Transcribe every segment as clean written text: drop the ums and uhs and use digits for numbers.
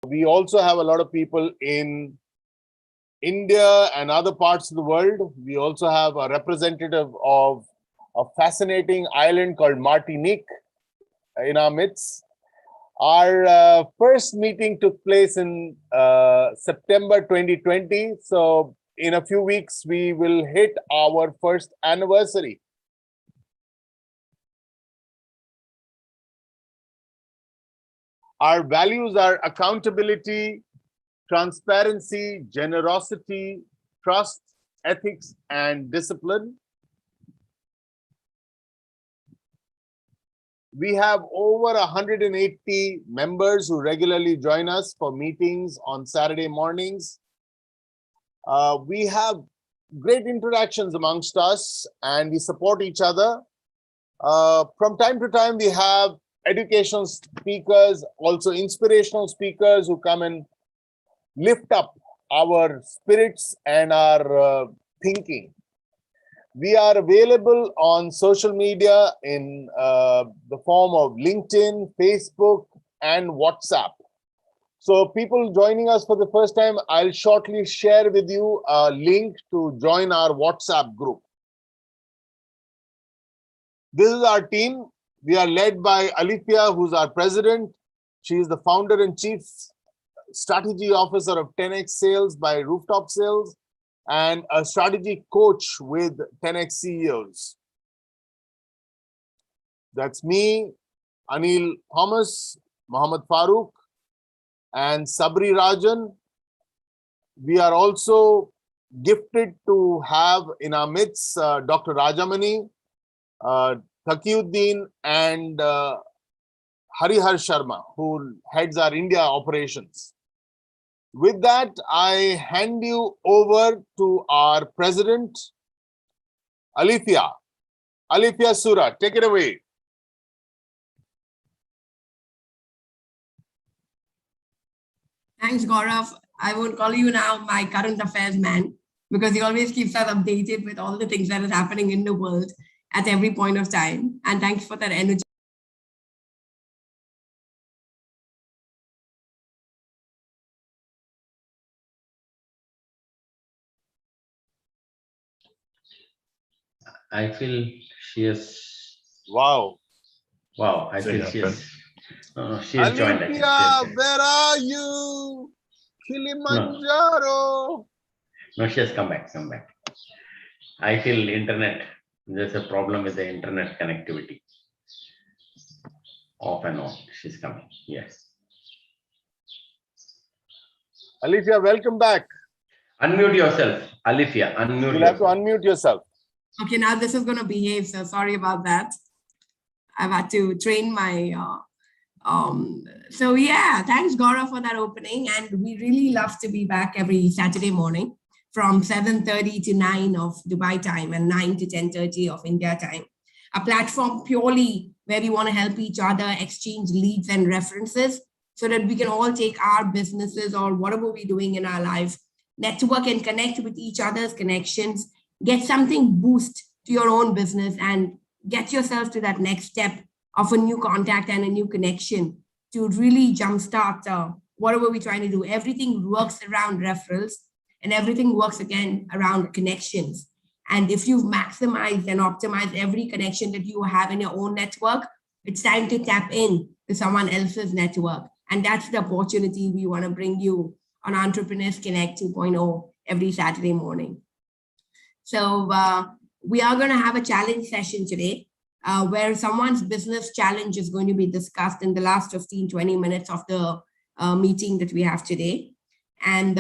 We also have a lot of people in India and other parts of the world. We also have a representative of a fascinating island called Martinique in our midst. Our first meeting took place in September 2020. So in a few weeks, we will hit our first anniversary. Our values are accountability, transparency, generosity, trust, ethics, and discipline. We have over 180 members who regularly join us for meetings on Saturday mornings. We have great interactions amongst us and we support each other. From time to time, we have educational speakers, also inspirational speakers who come and lift up our spirits and our thinking. We are available on social media in the form of LinkedIn, Facebook, and WhatsApp. So people joining us for the first time, I'll shortly share with you a link to join our WhatsApp group. This is our team. We are led by Alithia, who's our president. She is the founder and chief strategy officer of 10x Sales by Rooftop Sales, and a strategy coach with 10x CEOs. That's me, Anil Thomas, Mohammed Farooq, and Sabri Rajan. We are also gifted to have in our midst Dr. Rajamani, Thakiuddin, and Harihar Sharma, who heads our India operations. With that, I hand you over to our president, Alithia. Alithia Sura, take it away. Thanks, Gaurav. I would call you now my current affairs man, because he always keeps us updated with all the things that is happening in the world at every point of time. And thanks for that energy. I feel she is. Wow. Wow, I feel she is. She is joined. Alithia, where are you? Kilimanjaro. No, she has come back. I feel internet. There's a problem with the internet connectivity. Off and on. She's coming. Yes. Alithia, welcome back. Unmute yourself, Alithia. Unmute. You'll have to unmute yourself. Okay, now this is going to behave, so sorry about that. I've had to train my, so yeah, thanks Gaurav for that opening. And we really love to be back every Saturday morning from 7:30 to 9 of Dubai time and 9 to 10:30 of India time. A platform purely where we want to help each other exchange leads and references so that we can all take our businesses or whatever we're doing in our life, network and connect with each other's connections, get something boost to your own business and get yourself to that next step of a new contact and a new connection to really jumpstart whatever we're trying to do. Everything works around referrals and everything works again around connections. And if you've maximized and optimized every connection that you have in your own network, it's time to tap in to someone else's network. And that's the opportunity we want to bring you on Entrepreneurs Connect 2.0 every Saturday morning. So we are going to have a challenge session today where someone's business challenge is going to be discussed in the last 15-20 minutes of the meeting that we have today. And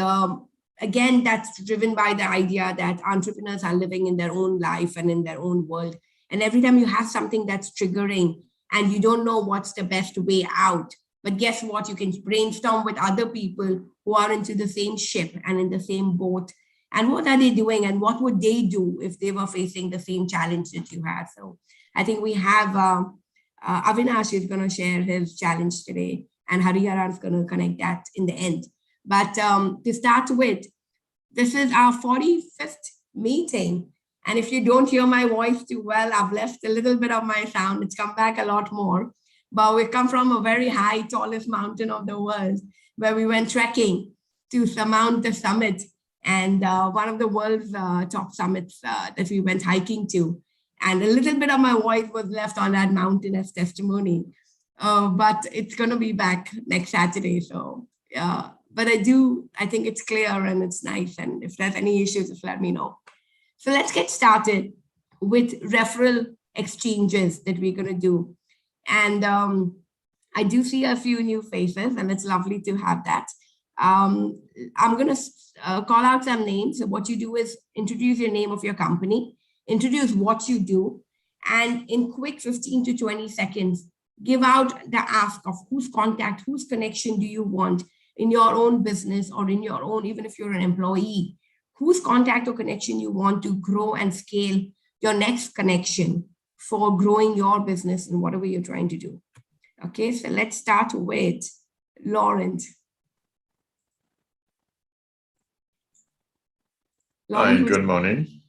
again, that's driven by the idea that entrepreneurs are living in their own life and in their own world. And every time you have something that's triggering and you don't know what's the best way out, but guess what? You can brainstorm with other people who are into the same ship and in the same boat. And what are they doing and what would they do if they were facing the same challenge that you had? So I think we have Avinash is going to share his challenge today and Harihara is going to connect that in the end. But to start with, this is our 45th meeting. And if you don't hear my voice too well, I've left a little bit of my sound. It's come back a lot more. But we come from a very high, tallest mountain of the world. where we went trekking to surmount the summit, and one of the world's top summits that we went hiking to. And a little bit of my voice was left on that mountain as testimony. But it's going to be back next Saturday. So, but I think it's clear and it's nice. And if there's any issues, just let me know. So let's get started with referral exchanges that we're going to do. And I do see a few new faces, and it's lovely to have that. I'm going to call out some names. So what you do is introduce your name of your company, introduce what you do, and in quick 15 to 20 seconds, give out the ask of whose contact, whose connection do you want in your own business or in your own, even if you're an employee, whose contact or connection you want to grow and scale your next connection for growing your business and whatever you're trying to do. Okay, so let's start with Lauren. Hi, good morning,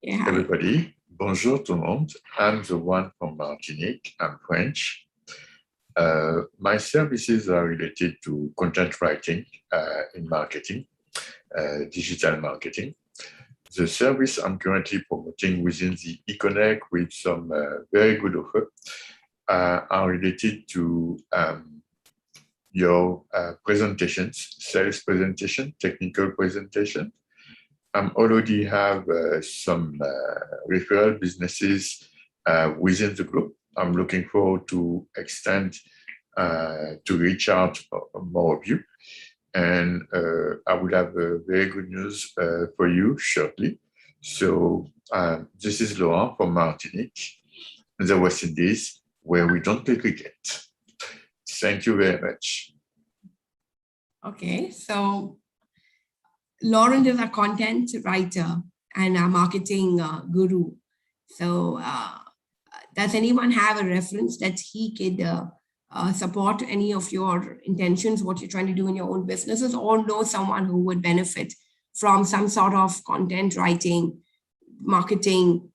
Yeah, everybody. Bonjour tout le monde. I'm the one from Martinique. I'm French. My services are related to content writing in marketing, digital marketing. The service I'm currently promoting within the eConnect with some very good offers are related to your presentations, sales presentation, technical presentation. I already have some referral businesses within the group. I'm looking forward to extend to reach out more of you. And I will have very good news for you shortly. So this is Laurent from Martinique, the West Indies, where we don't play cricket. Thank you very much. Okay, so Lauren is a content writer and a marketing guru. So does anyone have a reference that he could support any of your intentions, what you're trying to do in your own businesses, or know someone who would benefit from some sort of content writing, marketing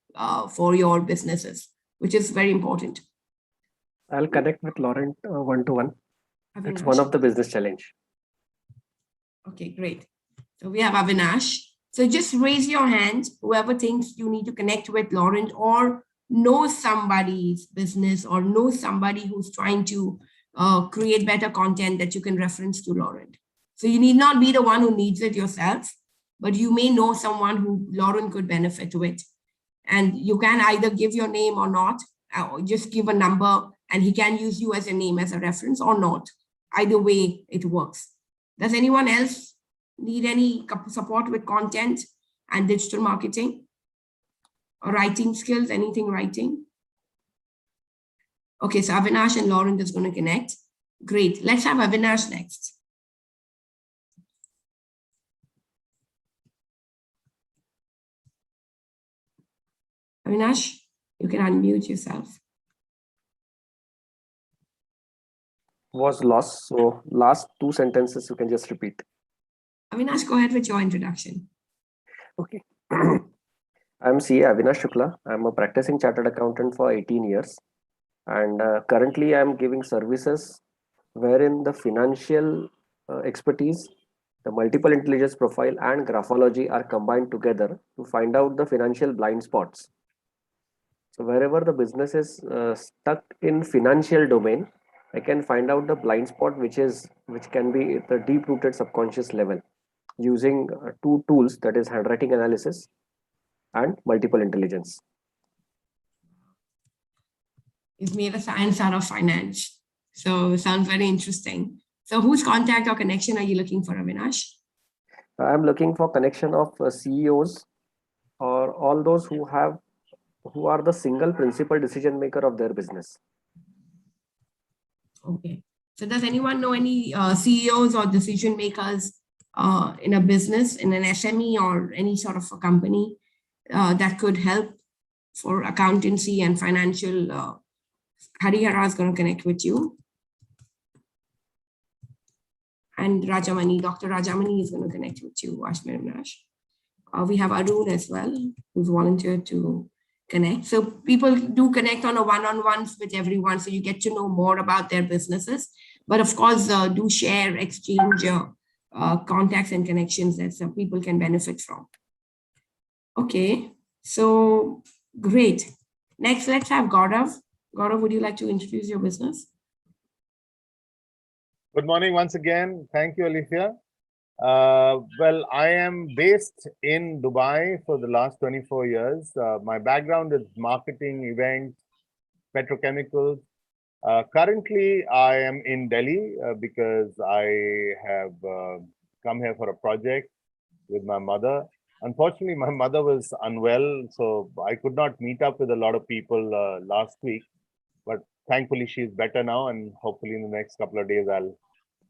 for your businesses, which is very important? I'll connect with Lauren one-to-one. It's one of the business challenge. Okay, great. So we have Avinash. So just raise your hand, whoever thinks you need to connect with Lauren or know somebody's business or know somebody who's trying to create better content that you can reference to Lauren. So you need not be the one who needs it yourself, but you may know someone who Lauren could benefit with. And you can either give your name or not, or just give a number and he can use you as a name as a reference or not. Either way, it works. Does anyone else need any support with content and digital marketing or writing skills, anything writing? Okay, so Avinash and Lauren is going to connect. Great. Let's have Avinash next. Avinash, you can unmute yourself. Was lost. So last two sentences you can just repeat. Avinash, go ahead with your introduction. Okay. I'm CA Avinash Shukla. I'm a practicing chartered accountant for 18 years. And currently I'm giving services wherein the financial expertise, the multiple intelligence profile and graphology are combined together to find out the financial blind spots. So wherever the business is stuck in financial domain, I can find out the blind spot, which can be at the deep-rooted subconscious level using two tools, that is handwriting analysis and multiple intelligence. He's made a science out of finance. So it sounds very interesting. So whose contact or connection are you looking for, Avinash? I'm looking for connection of CEOs or all those who are the single principal decision maker of their business. Okay. So does anyone know any CEOs or decision makers in a business, in an SME or any sort of a company that could help for accountancy and financial? Harihara is going to connect with you. And Rajamani, Dr. Rajamani is going to connect with you, Avinash. We have Arun as well, who's volunteered to connect. So people do connect on a one-on-ones with everyone, so you get to know more about their businesses. But of course, do share, exchange contacts and connections that some people can benefit from. Okay, so great. Next, let's have Gaurav. Gaurav, would you like to introduce your business? Good morning once again. Thank you, Alicia. Well, I am based in Dubai for the last 24 years. My background is marketing, events, petrochemicals. Currently, I am in Delhi because I have come here for a project with my mother. Unfortunately, my mother was unwell, so I could not meet up with a lot of people last week. But thankfully, she's better now, and hopefully in the next couple of days, I'll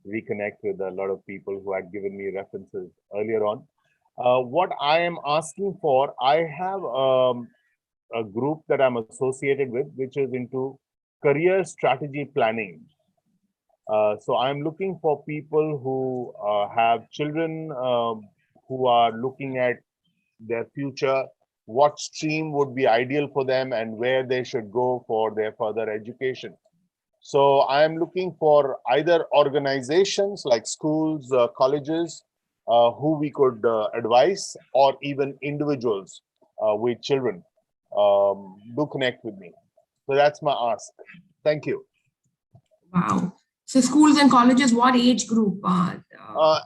reconnect with a lot of people who had given me references earlier on. What I am asking for, I have a group that I'm associated with, which is into career strategy planning. So I'm looking for people who have children who are looking at their future, what stream would be ideal for them and where they should go for their further education. So I am looking for either organizations like schools, colleges, who we could advise, or even individuals with children. Do connect with me. So that's my ask. Thank you. Wow. So schools and colleges, what age group?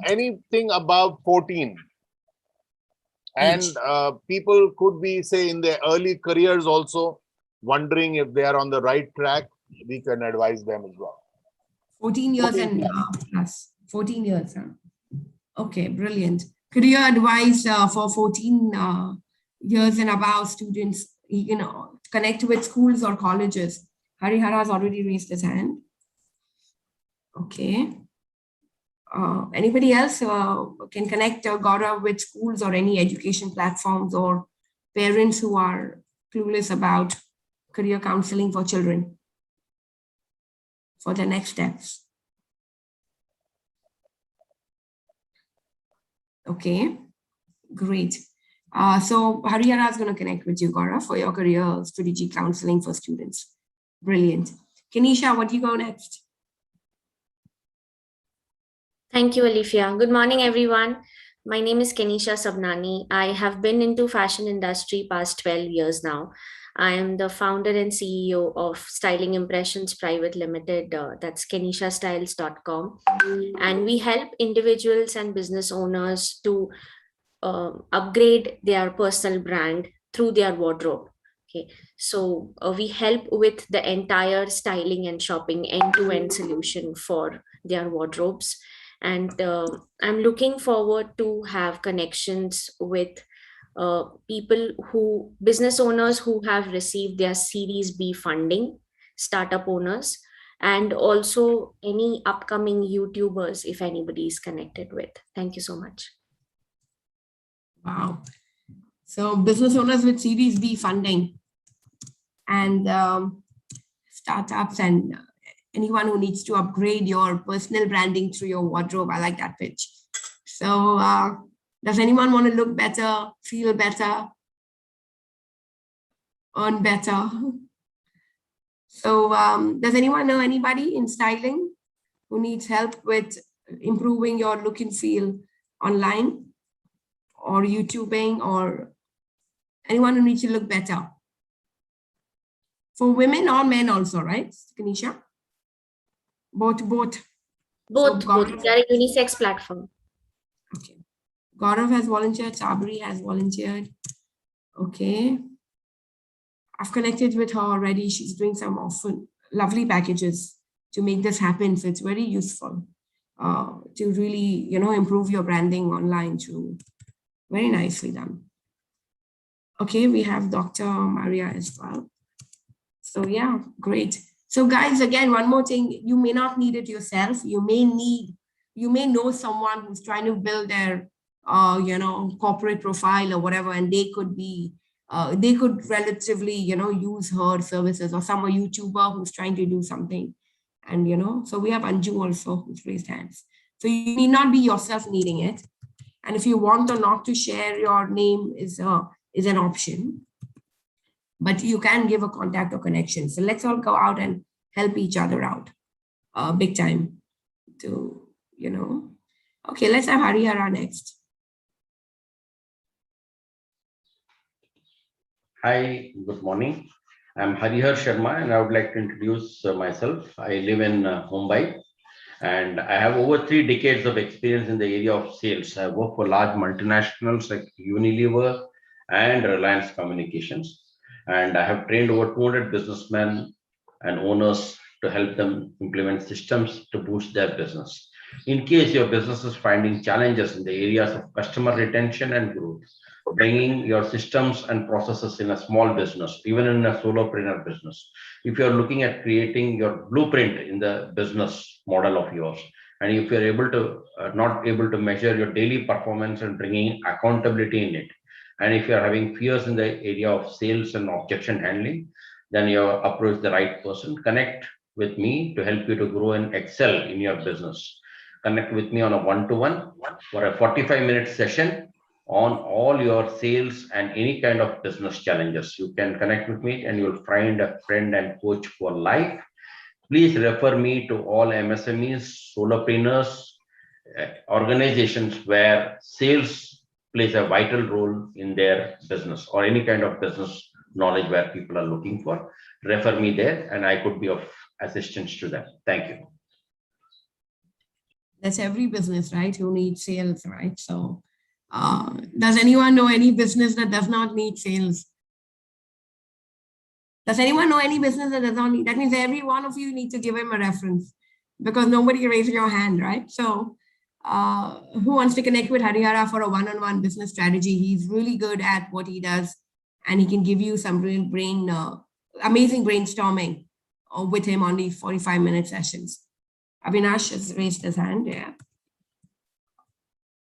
Anything above 14. And people could be, say, in their early careers also, wondering if they are on the right track. We can advise them as well. 14 years 14 and plus. 14 years. Huh? Okay, brilliant. Career advice for 14 years and above students. You can connect with schools or colleges. Harihara has already raised his hand. Okay. Anybody else can connect Gaurav with schools or any education platforms, or parents who are clueless about career counseling for children for the next steps? Okay, great. So Harihara is going to connect with you, Gaurav, for your career strategy counseling for students. Brilliant. Kenisha, what do you go next? Thank you, Alifia. Good morning, everyone. My name is Kenisha Sabnani. I have been into fashion industry past 12 years now. I am the founder and CEO of Styling Impressions Private Limited. That's kenishastyles.com. And we help individuals and business owners to upgrade their personal brand through their wardrobe. Okay, so we help with the entire styling and shopping end-to-end solution for their wardrobes. And I'm looking forward to have connections with business owners who have received their Series B funding, startup owners, and also any upcoming YouTubers, if anybody is connected with. Thank you so much. Wow. So business owners with Series B funding and startups and anyone who needs to upgrade your personal branding through your wardrobe. I like that pitch. So does anyone want to look better, feel better, earn better? So does anyone know anybody in styling who needs help with improving your look and feel online or YouTubing, or anyone who needs to look better? For women or men also, right, Kenisha? Both. Both. So They are a unisex platform. Okay. Gaurav has volunteered. Sabri has volunteered. Okay. I've connected with her already. She's doing some often lovely packages to make this happen. So it's very useful to really, improve your branding online too. Very nicely done. Okay, we have Dr. Maria as well. So yeah, great. So guys, again, one more thing, you may not need it yourself. You may know someone who's trying to build their, corporate profile or whatever, and they could relatively, use her services, or some YouTuber who's trying to do something. And, so we have Anju also who's raised hands. So you need not be yourself needing it. And if you want or not to share your name is an option. But you can give a contact or connection. So let's all go out and help each other out big time. to, you know. Okay, let's have Harihara next. Hi, good morning. I'm Harihar Sharma and I would like to introduce myself. I live in Mumbai and I have over 3 decades of experience in the area of sales. I work for large multinationals like Unilever and Reliance Communications. And I have trained over 200 businessmen and owners to help them implement systems to boost their business. In case your business is finding challenges in the areas of customer retention and growth, bringing your systems and processes in a small business, even in a solopreneur business, if you're looking at creating your blueprint in the business model of yours, and if you're able to not able to measure your daily performance and bringing accountability in it, and if you're having fears in the area of sales and objection handling, then you approach the right person. Connect with me to help you to grow and excel in your business. Connect with me on a one-to-one for a 45-minute session on all your sales and any kind of business challenges. You can connect with me and you'll find a friend and coach for life. Please refer me to all MSMEs, solopreneurs, organizations where sales plays a vital role in their business or any kind of business knowledge where people are looking for. Refer me there and I could be of assistance to them. Thank you. That's every business, right? Who needs sales, right? So does anyone know any business that does not need sales? Does anyone know any business that does not need? That means every one of you need to give him a reference because nobody raised your hand, right? So who wants to connect with Harihara for a one-on-one business strategy? He's really good at what he does and he can give you some amazing brainstorming with him on these 45-minute sessions. Avinash has raised his hand, yeah.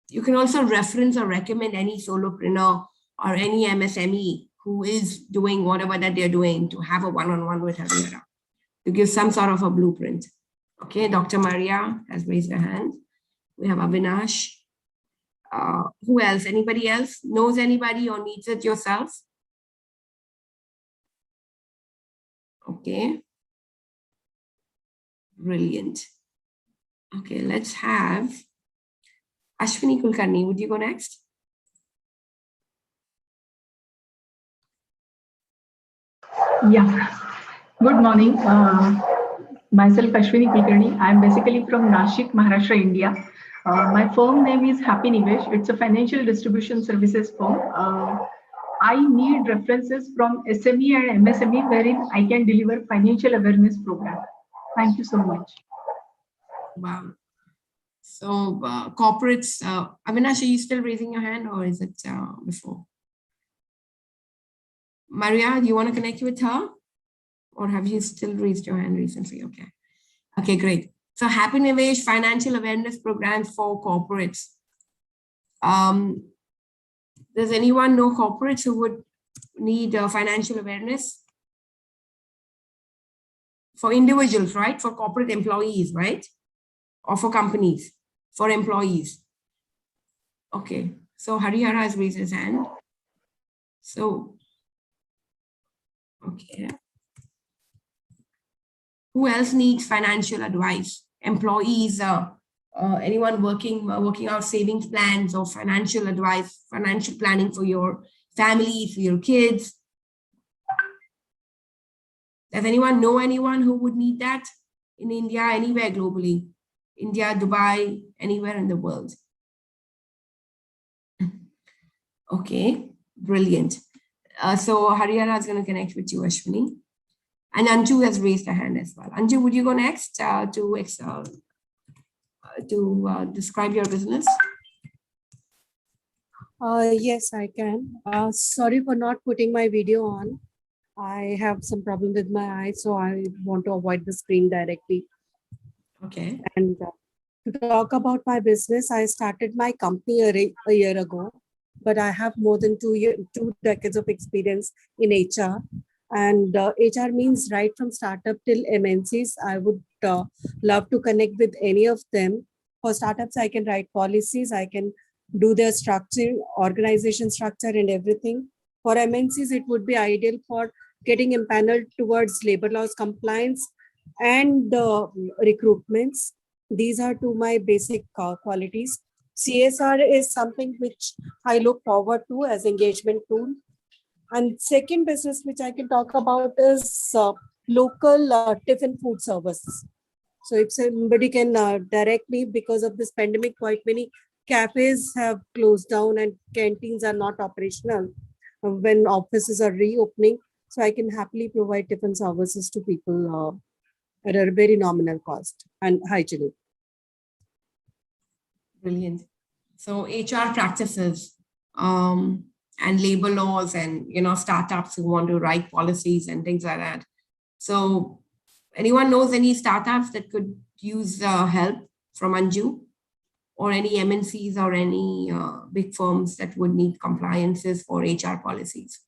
You can also reference or recommend any solopreneur or any MSME who is doing whatever that they're doing to have a one-on-one with Harihara to give some sort of a blueprint. Okay, Dr. Maria has raised her hand. We have Avinash. Who else? Anybody else? Knows anybody or needs it yourself? Okay. Brilliant. Okay, let's have Ashwini Kulkarni. Would you go next? Yeah. Good morning. Myself Ashwini Kulkarni. I am basically from Nashik, Maharashtra, India. My firm name is Happy Nivesh. It's a financial distribution services firm. I need references from SME and MSME wherein I can deliver financial awareness program. Thank you so much. Wow. So corporates, Avinash, are you still raising your hand or is it before? Maria, do you want to connect with her? Or have you still raised your hand recently? Okay. Okay, great. So Happy Nivesh financial awareness programs for corporates. Does anyone know corporates who would need financial awareness? For individuals, right? For corporate employees, right? Or for companies, for employees. Okay, so Harihara has raised his hand. So, okay. Who else needs financial advice? Employees, anyone working out savings plans or financial advice, financial planning for your family, for your kids. Does anyone know anyone who would need that in India, anywhere globally? India, Dubai, anywhere in the world. Okay, brilliant. So Harihara is going to connect with you, Ashwini. And Anju has raised a hand as well. Anju, would you go next to describe your business? Yes, I can. Sorry for not putting my video on. I have some problem with my eyes, so I want to avoid the screen directly. Okay. And to talk about my business, I started my company a year ago, but I have more than 2 decades of experience in HR. And HR means right from startup till MNCs. I would love to connect with any of them. For startups, I can write policies. I can do their structure, organization structure and everything. For MNCs, it would be ideal for getting empaneled towards labor laws compliance and recruitments. These are two my basic qualities. CSR is something which I look forward to as engagement tool. And second business which I can talk about is local tiffin food service. So if somebody can direct me, because of this pandemic, quite many cafes have closed down and canteens are not operational when offices are reopening. So I can happily provide tiffin services to people at a very nominal cost and hygienic. Brilliant. So HR practices and labor laws and, startups who want to write policies and things like that. So anyone knows any startups that could use help from Anju, or any MNCs or any big firms that would need compliances for HR policies?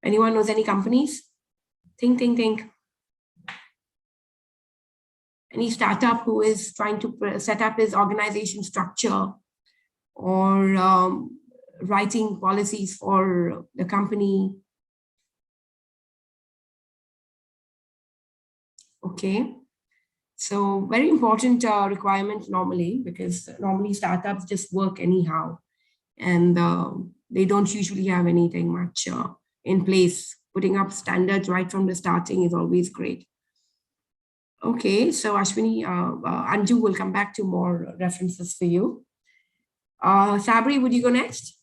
Anyone knows any companies? Think. Any startup who is trying to set up his organization structure or writing policies for the company? Okay. So very important requirement normally, because normally startups just work anyhow, and they don't usually have anything much in place. Putting up standards right from the starting is always great. Okay, so Ashwini, Anju will come back to more references for you. Sabri, would you go next?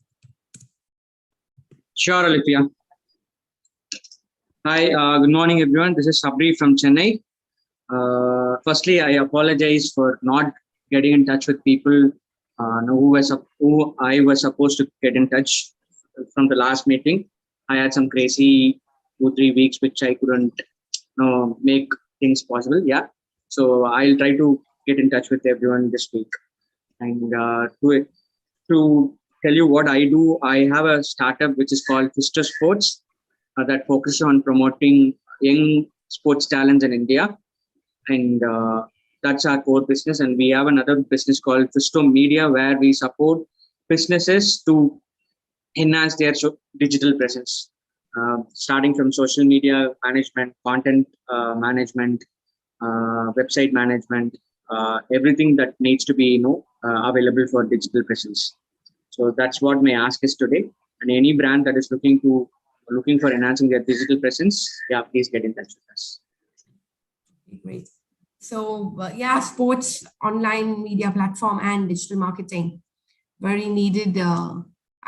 Sure, Olivia. Hi, good morning, everyone. This is Sabri from Chennai. Firstly, I apologize for not getting in touch with people who I was supposed to get in touch from the last meeting. I had some crazy 2-3 weeks which I couldn't make things possible. Yeah, so I'll try to get in touch with everyone this week. And to tell you what I do, I have a startup which is called Fisto Sports that focuses on promoting young sports talents in India. And that's our core business. And we have another business called Fisto Media, where we support businesses to enhance their digital presence, starting from social media management, content management, website management, everything that needs to be available for digital presence. So that's what my ask is today. And any brand that is looking for enhancing their digital presence, yeah, please get in touch with us. Great. So yeah, sports, online media platform, and digital marketing, very needed.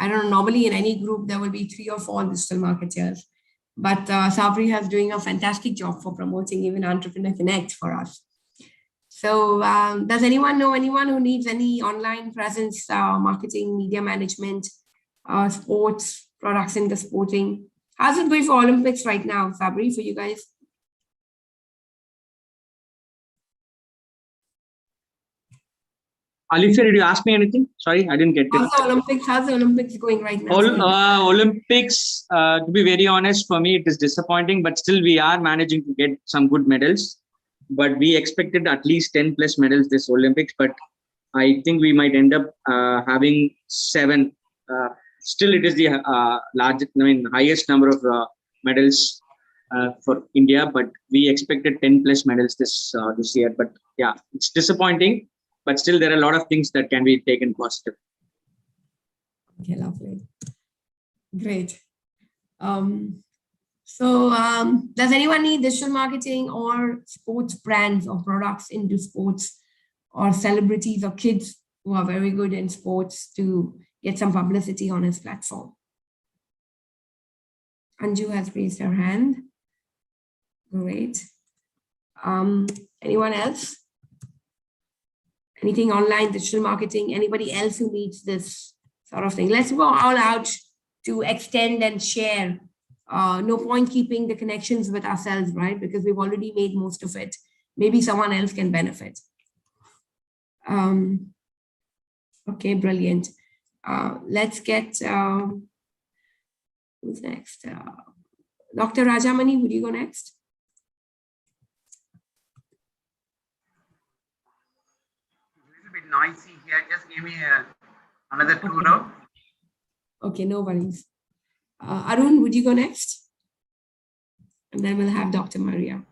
I don't know, normally in any group, there will be 3 or 4 digital marketers, but Sabri has doing a fantastic job for promoting even Entrepreneur Connect for us. So does anyone know anyone who needs any online presence, marketing, media management, sports, products in the sporting? How's it going for Olympics right now, Sabri, for you guys? Alicia, did you ask me anything? Sorry, I didn't get it. How's the Olympics going right now? Olympics, to be very honest, for me, it is disappointing, but still we are managing to get some good medals. But we expected at least 10 plus medals this Olympics, but I think we might end up having 7. Still, it is the highest number of medals for India, but we expected 10 plus medals this year. But yeah, it's disappointing. But still, there are a lot of things that can be taken positive. Okay, lovely. Great. Does anyone need digital marketing or sports brands or products into sports, or celebrities or kids who are very good in sports to get some publicity on his platform? Anju has raised her hand. Great. Anyone else? Anything online, digital marketing, anybody else who needs this sort of thing? Let's go all out to extend and share. No point keeping the connections with ourselves, right? Because we've already made most of it. Maybe someone else can benefit. Okay, brilliant. Let's get, who's next? Dr. Rajamani, would you go next? Noisy here. Just give me another 2 rounds. Okay, no worries. Arun, would you go next? And then we'll have Dr. Maria.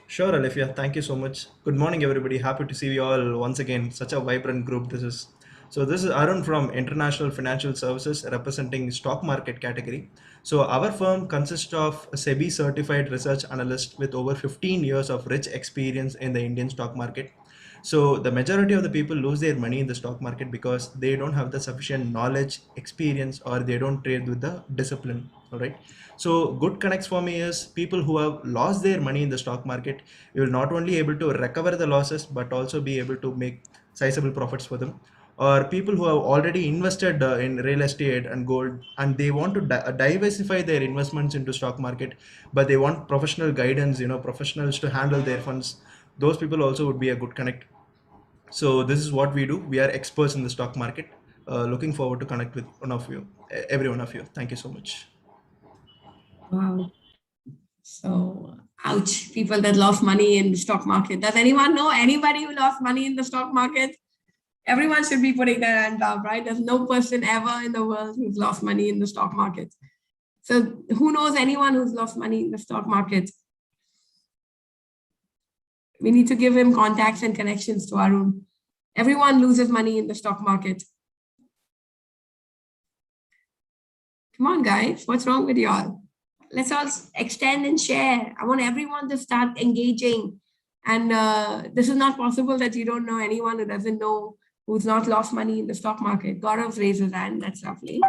Sure, Alifia. Thank you so much. Good morning, everybody. Happy to see you all once again. Such a vibrant group this is. So this is Arun from International Financial Services representing stock market category. So our firm consists of a SEBI certified research analyst with over 15 years of rich experience in the Indian stock market. So the majority of the people lose their money in the stock market because they don't have the sufficient knowledge, experience, or they don't trade with the discipline. All right. So good connects for me is people who have lost their money in the stock market. You will not only able to recover the losses, but also be able to make sizable profits for them. Or people who have already invested in real estate and gold, and they want to diversify their investments into stock market, but they want professional guidance, professionals to handle their funds. Those people also would be a good connect. So this is what we do. We are experts in the stock market. Looking forward to connect with one of you, every one of you. Thank you so much. Wow. So, ouch, people that lost money in the stock market. Does anyone know anybody who lost money in the stock market? Everyone should be putting their hand up, right? There's no person ever in the world who's lost money in the stock market. So who knows anyone who's lost money in the stock market? We need to give him contacts and connections to Arun. Everyone loses money in the stock market. Come on, guys. What's wrong with y'all? Let's all extend and share. I want everyone to start engaging. And this is not possible that you don't know anyone who doesn't know who's not lost money in the stock market. Gaurav raises his hand. That's lovely.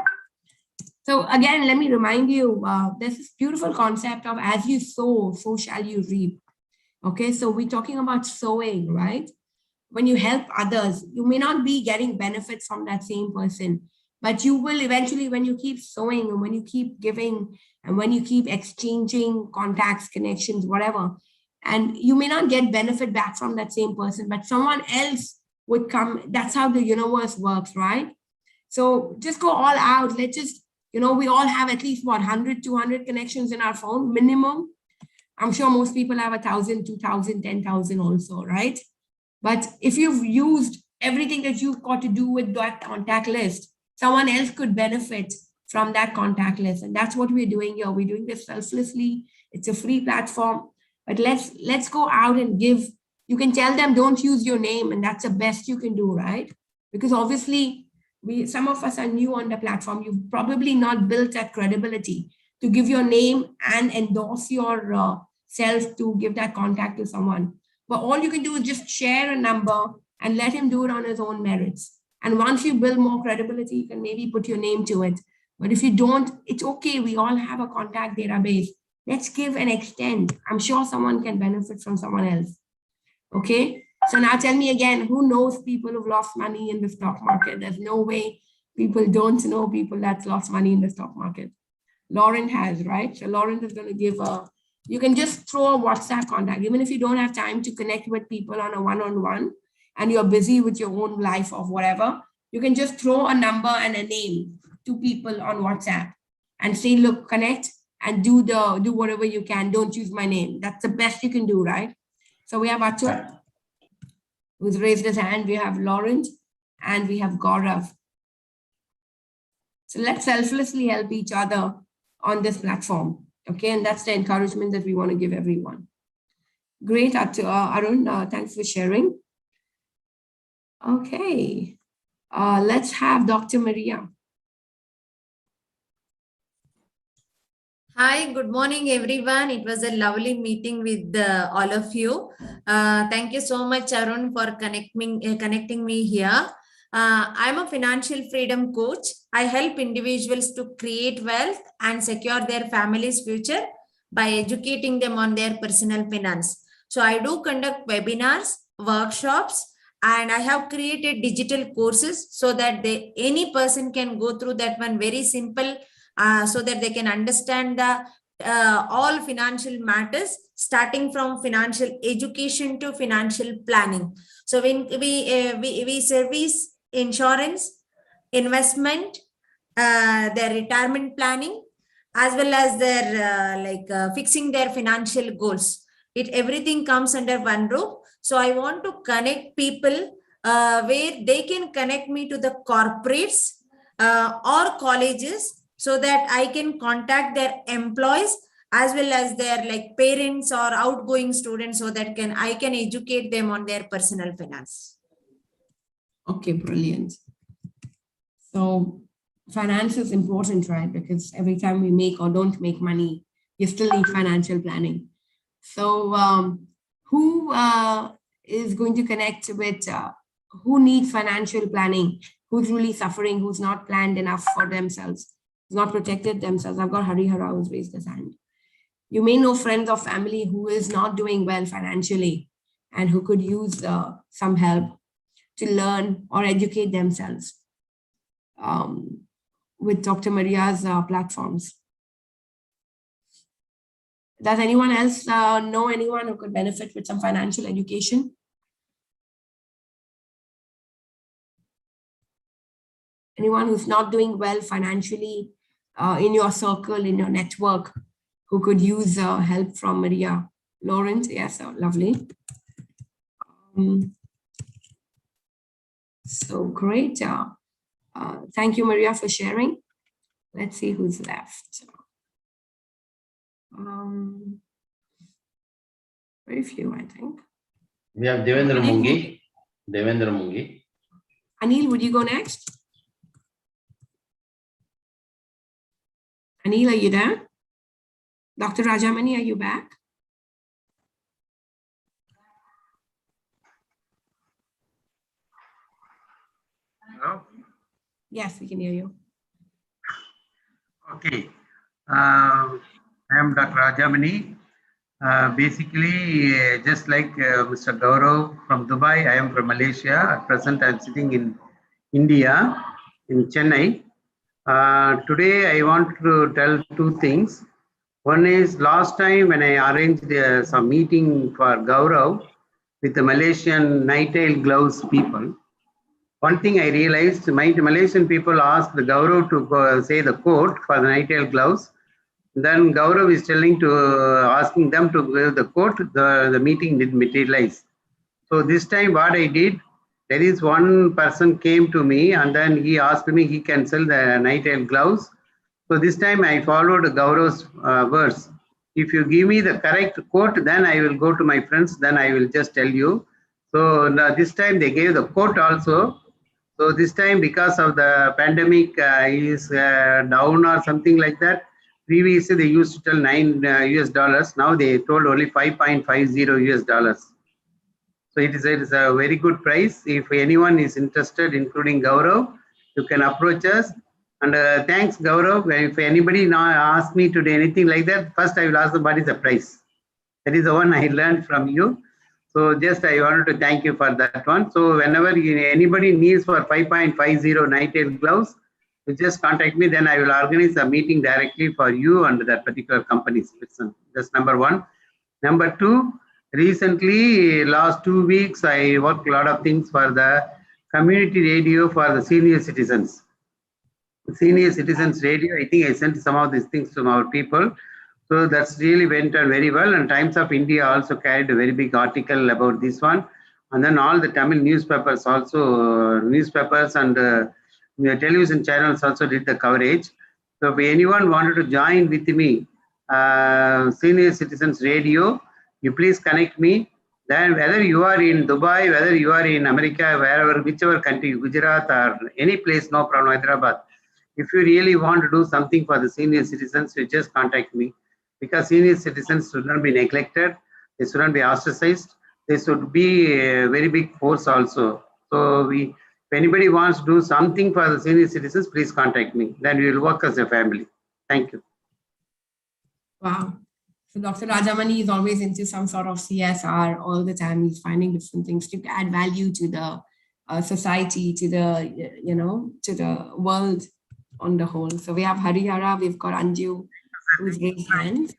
So again, let me remind you, there's this beautiful concept of as you sow, so shall you reap. Okay, so we're talking about sowing, right? When you help others, you may not be getting benefits from that same person, but you will eventually, when you keep sowing and when you keep giving and when you keep exchanging contacts, connections, whatever, and you may not get benefit back from that same person, but someone else would come. That's how the universe works, right? So just go all out. Let's just, we all have at least 100, 200 connections in our phone minimum. I'm sure most people have 1,000, 2,000, 10,000 also, right? But if you've used everything that you've got to do with that contact list, someone else could benefit from that contact list. And that's what we're doing here. We're doing this selflessly. It's a free platform, but let's go out and give. You can tell them, don't use your name. And that's the best you can do, right? Because obviously some of us are new on the platform. You've probably not built that credibility to give your name and endorse your self to give that contact to someone. But all you can do is just share a number and let him do it on his own merits. And once you build more credibility, you can maybe put your name to it. But if you don't, it's okay. We all have a contact database. Let's give and extend. I'm sure someone can benefit from someone else. Okay. So now tell me again, who knows people who've lost money in the stock market? There's no way people don't know people that's lost money in the stock market. Lauren has, right? So Lauren is going to give you can just throw a WhatsApp contact, even if you don't have time to connect with people on a one-on-one and you're busy with your own life or whatever, you can just throw a number and a name to people on WhatsApp and say, look, connect and do whatever you can. Don't use my name. That's the best you can do, right? So we have Atul, who's raised his hand. We have Lawrence and we have Gaurav. So let's selflessly help each other on this platform. Okay, and that's the encouragement that we want to give everyone. Great, Arun, thanks for sharing. Okay, let's have Dr. Maria. Hi, good morning, everyone. It was a lovely meeting with all of you. Thank you so much, Arun, for connecting me here. I'm a financial freedom coach. I help individuals to create wealth and secure their family's future by educating them on their personal finance. So I do conduct webinars, workshops, and I have created digital courses so that any person can go through that one very simple, so that they can understand the all financial matters, starting from financial education to financial planning. So when we service insurance, investment, their retirement planning, as well as their fixing their financial goals. Everything comes under one roof. So I want to connect people where they can connect me to the corporates or colleges so that I can contact their employees as well as their like parents or outgoing students, so that I can educate them on their personal finance. Okay, brilliant. So finance is important, right? Because every time we make or don't make money, you still need financial planning. So who is going to connect with who needs financial planning? Who's really suffering? Who's not planned enough for themselves? Who's not protected themselves? I've got Harihara who's raised his hand. You may know friends or family who is not doing well financially and who could use some help to learn or educate themselves with Dr. Maria's platforms. Does anyone else know anyone who could benefit with some financial education? Anyone who's not doing well financially in your circle, in your network, who could use help from Maria? Lawrence, yes, lovely. So great. Thank you, Maria, for sharing. Let's see who's left. Very few, I think. We have Devendra Mungi. Devendra Mungi. Anil, would you go next? Anil, are you there? Dr. Rajamani, are you back? Hello? Yes, we can hear you. Okay. I am Dr. Rajamani. Basically, just like Mr. Gaurav from Dubai, I am from Malaysia. At present, I am sitting in India, in Chennai. Today, I want to tell two things. One is last time when I arranged some meeting for Gaurav with the Malaysian night-tail gloves people. One thing I realized, my Malaysian people asked the Gaurav to say the quote for the night-tail gloves. Then Gaurav is telling to asking them to give the quote. The meeting didn't materialize. So this time what I did, there is one person came to me and then he asked me he can sell the night-tail gloves. So this time I followed Gaurav's words. If you give me the correct quote, then I will go to my friends, then I will just tell you. So this time they gave the quote also. So this time because of the pandemic is down or something like that. Previously they used to tell $9 US. Now they told only 5.50 US. So it is a very good price. If anyone is interested, including Gaurav, you can approach us. And thanks, Gaurav. If anybody now asks me to do anything like that, first I will ask them what is the price. That is the one I learned from you. So just I wanted to thank you for that one. So whenever anybody needs for 5.50 night-tail gloves, you just contact me. Then I will organize a meeting directly for you and that particular company's person. That's number one. Number two, recently, last 2 weeks, I worked a lot of things for the community radio for the senior citizens. Senior citizens radio, I think I sent some of these things to our people. So that's really went on very well. And Times of India also carried a very big article about this one. And then all the Tamil newspapers also, newspapers and television channels also did the coverage. So if anyone wanted to join with me, Senior Citizens Radio, you please connect me. Then whether you are in Dubai, whether you are in America, wherever, whichever country, Gujarat or any place, no problem, Hyderabad. If you really want to do something for the senior citizens, you just contact me. Because senior citizens should not be neglected, they should not be ostracized, they should be a very big force also. So if anybody wants to do something for the senior citizens, please contact me. Then we will work as a family. Thank you. Wow. So Dr. Rajamani is always into some sort of CSR all the time. He's finding different things to add value to the society, to the, to the world on the whole. So we have Harihara, we've got Anju, who's raised hands.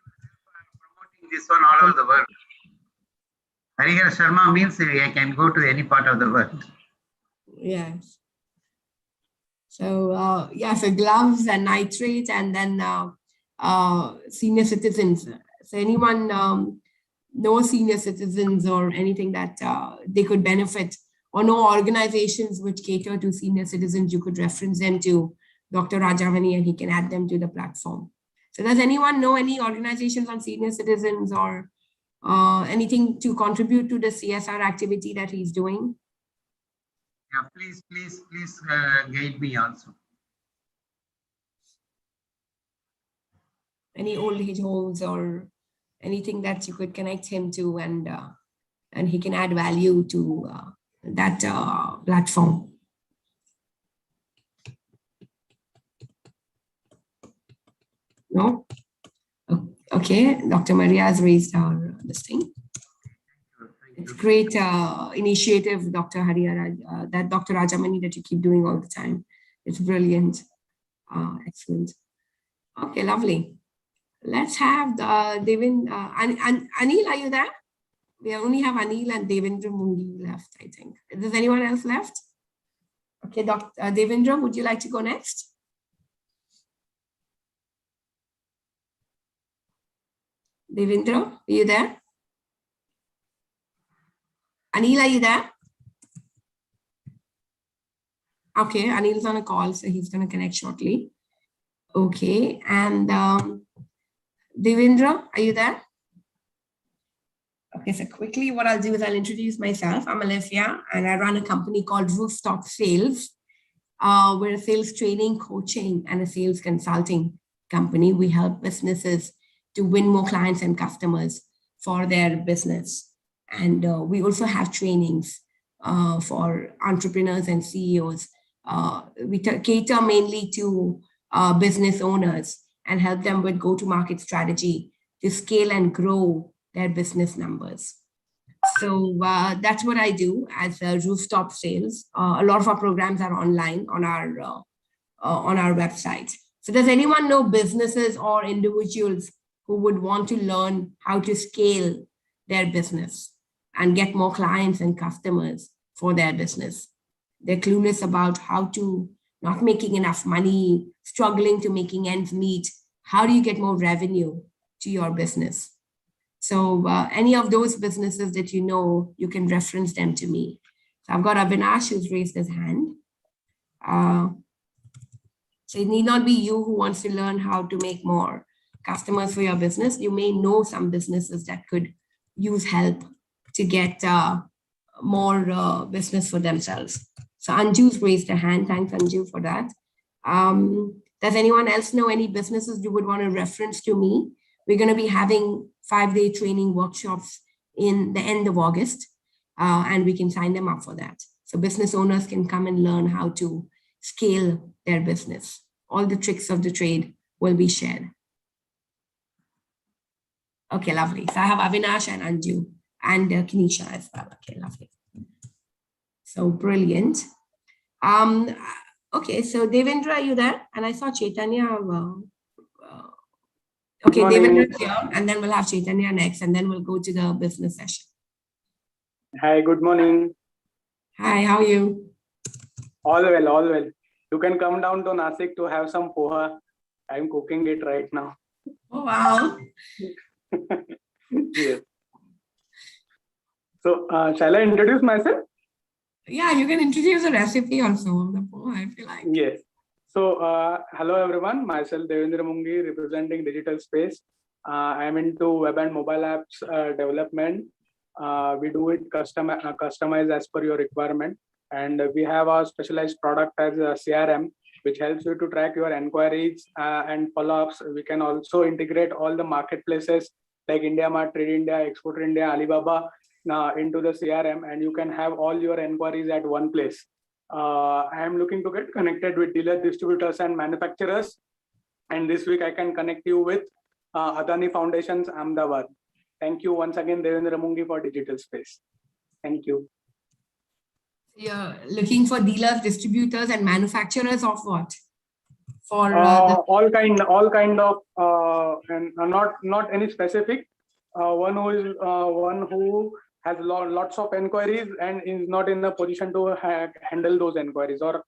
Promoting this one all over the world. Harihara Sharma means I can go to any part of the world. Yes. So so gloves and nitrate, and then senior citizens. So anyone know senior citizens or anything that they could benefit, or know organizations which cater to senior citizens, you could reference them to Dr. Rajamani, and he can add them to the platform. So does anyone know any organizations on senior citizens or anything to contribute to the CSR activity that he's doing? Yeah, please guide me also. Any old age homes or anything that you could connect him to, and he can add value to that platform. No? Okay, Dr. Maria has raised our listing. It's great initiative, Dr. Harihar, that Dr. Rajamani that you keep doing all the time. It's brilliant. Excellent. Okay, lovely. Let's have Devin, Anil, are you there? We only have Anil and Devendra Mungi left, I think. Does anyone else left? Okay, Dr. Devendra, would you like to go next? Devendra, are you there? Anil, are you there? Okay, Anil's on a call, so he's going to connect shortly. Okay, and Devendra, are you there? Okay, so quickly what I'll do is I'll introduce myself. I'm Alifia, and I run a company called Rooftop Sales. We're a sales training, coaching, and a sales consulting company. We help businesses to win more clients and customers for their business. And we also have trainings for entrepreneurs and CEOs. We cater mainly to business owners and help them with go-to-market strategy to scale and grow their business numbers. So that's what I do as Rooftop Sales. A lot of our programs are online on our website. So does anyone know businesses or individuals who would want to learn how to scale their business and get more clients and customers for their business? They're clueless about how to, not making enough money, struggling to making ends meet. How do you get more revenue to your business? So any of those businesses that you know, you can reference them to me. So I've got Avinash who's raised his hand. So it need not be you who wants to learn how to make more customers for your business. You may know some businesses that could use help to get more business for themselves. So Anju's raised a hand. Thanks, Anju, for that. Does anyone else know any businesses you would want to reference to me? We're going to be having 5-day training workshops in the end of August, and we can sign them up for that. So business owners can come and learn how to scale their business. All the tricks of the trade will be shared. Okay, lovely. So I have Avinash and Anju and Kenisha as well. Okay, lovely. So brilliant. Okay, so Devendra, are you there? And I saw Chaitanya. Okay, Devendra is here, and then we'll have Chaitanya next, and then we'll go to the business session. Hi, good morning. Hi, how are you? All well, all well. You can come down to Nasik to have some poha. I'm cooking it right now. Oh, wow. Yes. So, shall I introduce myself? Yeah, you can introduce a recipe also of the poha if you like. Yes. So, hello everyone. Myself Devendra Mungi, representing Digital Space. I am into web and mobile apps development. We do it customized as per your requirement. And we have our specialized product as a CRM, which helps you to track your inquiries and follow-ups. We can also integrate all the marketplaces like IndiaMart, Trade India, Exporter India, Alibaba into the CRM, and you can have all your inquiries at one place. I am looking to get connected with dealers, distributors, and manufacturers. And this week I can connect you with Adani Foundations, Ahmedabad. Thank you once again, Devendra Mungi, for Digital Space. Thank you. You're looking for dealers, distributors, and manufacturers of what? For all kind of, and not any specific. One who has lots of inquiries and is not in a position to handle those inquiries, or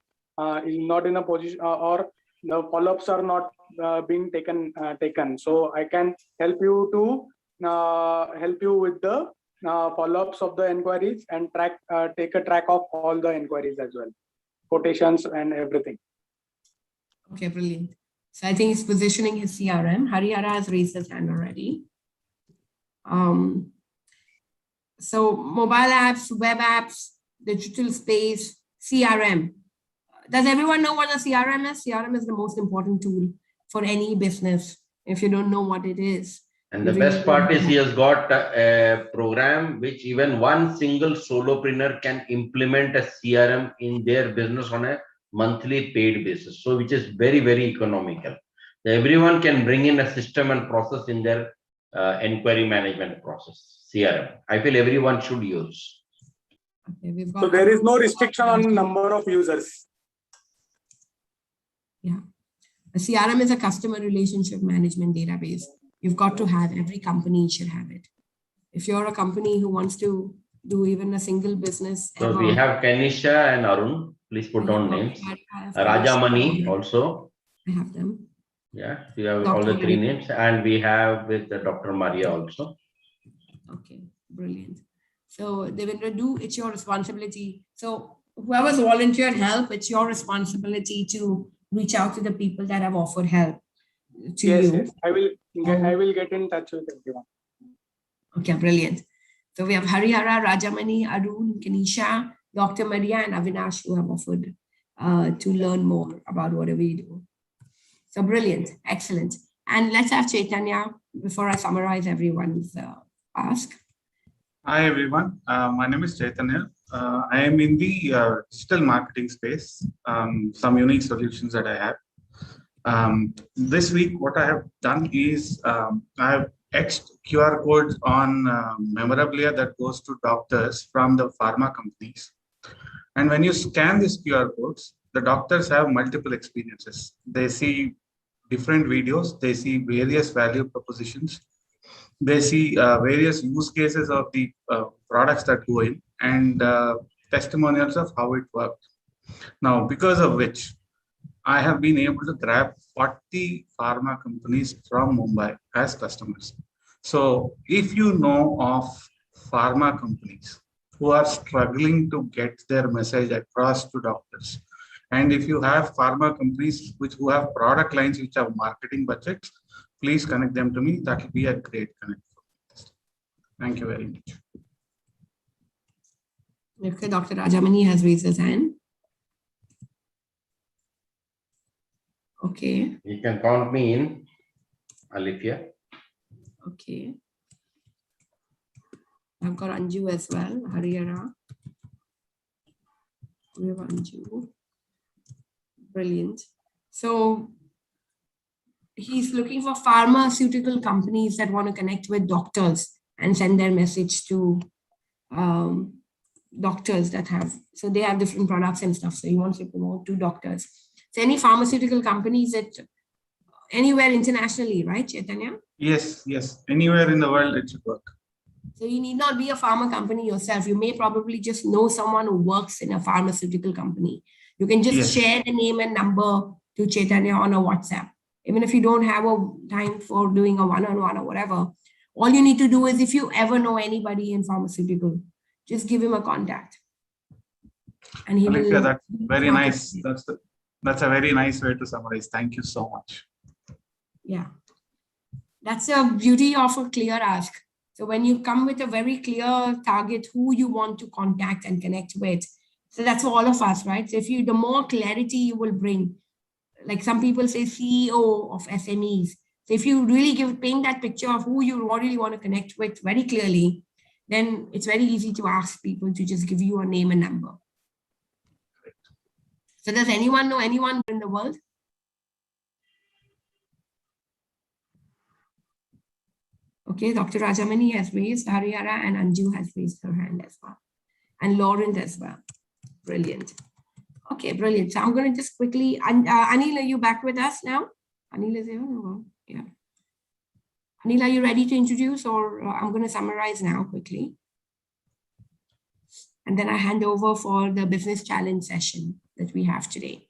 is not in a position, or the follow-ups are not being taken. So I can help you with the follow-ups of the inquiries and take a track of all the inquiries as well, quotations and everything. Okay, brilliant. So I think he's positioning his CRM. Harihara has raised his hand already. So mobile apps, web apps, digital space, CRM. Does everyone know what a CRM is? CRM is the most important tool for any business. If you don't know what it is. And the best part is he has got a program which even one single solopreneur can implement a CRM in their business on a monthly paid basis. So which is very, very economical. Everyone can bring in a system and process in their inquiry management process, CRM. I feel everyone should use. Okay, so there is no restriction on number of users. Yeah. A CRM is a customer relationship management database. You've got to have, every company should have it. If you're a company who wants to do even a single business. So we have Kenisha and Arun. Please put down names. Rajamani also. I have them. Yeah, we have all the three names, and we have with Dr. Maria also. Okay, brilliant. So Devendra, it's your responsibility. So whoever's volunteered help, it's your responsibility to reach out to the people that have offered help to you. Yes, I will get in touch with everyone. Okay, brilliant. So we have Harihara, Rajamani, Arun, Kenisha, Dr. Maria, and Avinash who have offered to learn more about what we do. So brilliant, excellent. And let's have Chaitanya before I summarize everyone's ask. Hi everyone, my name is Chaitanya. I am in the digital marketing space, some unique solutions that I have. This week, what I have done is I have etched QR codes on memorabilia that goes to doctors from the pharma companies. And when you scan these QR codes, the doctors have multiple experiences. They see different videos, they see various value propositions, they see various use cases of the products that go in, and testimonials of how it worked. Now, because of which, I have been able to grab 40 pharma companies from Mumbai as customers. So if you know of pharma companies who are struggling to get their message across to doctors, and if you have pharma companies who have product lines which have marketing budgets, please connect them to me. That will be a great connect. Thank you very much. Okay, Dr. Rajamani has raised his hand. Okay. You can count me in, Alifia. Okay. I've got Anju as well, Harihara. We have Anju. Brilliant. So he's looking for pharmaceutical companies that want to connect with doctors and send their message to doctors that have, so they have different products and stuff. So he wants to promote to doctors. So any pharmaceutical companies that anywhere internationally, right, Chaitanya? Yes, yes. Anywhere in the world it should work. So you need not be a pharma company yourself. You may probably just know someone who works in a pharmaceutical company. You can just share the name and number to Chaitanya on a WhatsApp. Even if you don't have a time for doing a one-on-one or whatever, all you need to do is if you ever know anybody in pharmaceutical, just give him a contact. And he Alifia, will. that's very nice. That's a very nice way to summarize. Thank you so much. Yeah. That's the beauty of a clear ask. So when you come with a very clear target, who you want to contact and connect with. So that's for all of us, right? So if you, the more clarity you will bring, like some people say CEO of SMEs. So if you really paint that picture of who you really want to connect with very clearly, then it's very easy to ask people to just give you a name and number. So does anyone know anyone in the world? Okay, Dr. Rajamani has raised, Harihara and Anju has raised her hand as well. And Lauren as well. Brilliant. Okay, brilliant. So I'm going to just quickly, Anil, are you back with us now? Anil is here? Yeah. Anil, are you ready to introduce, or I'm going to summarize now quickly. And then I hand over for the business challenge session that we have today.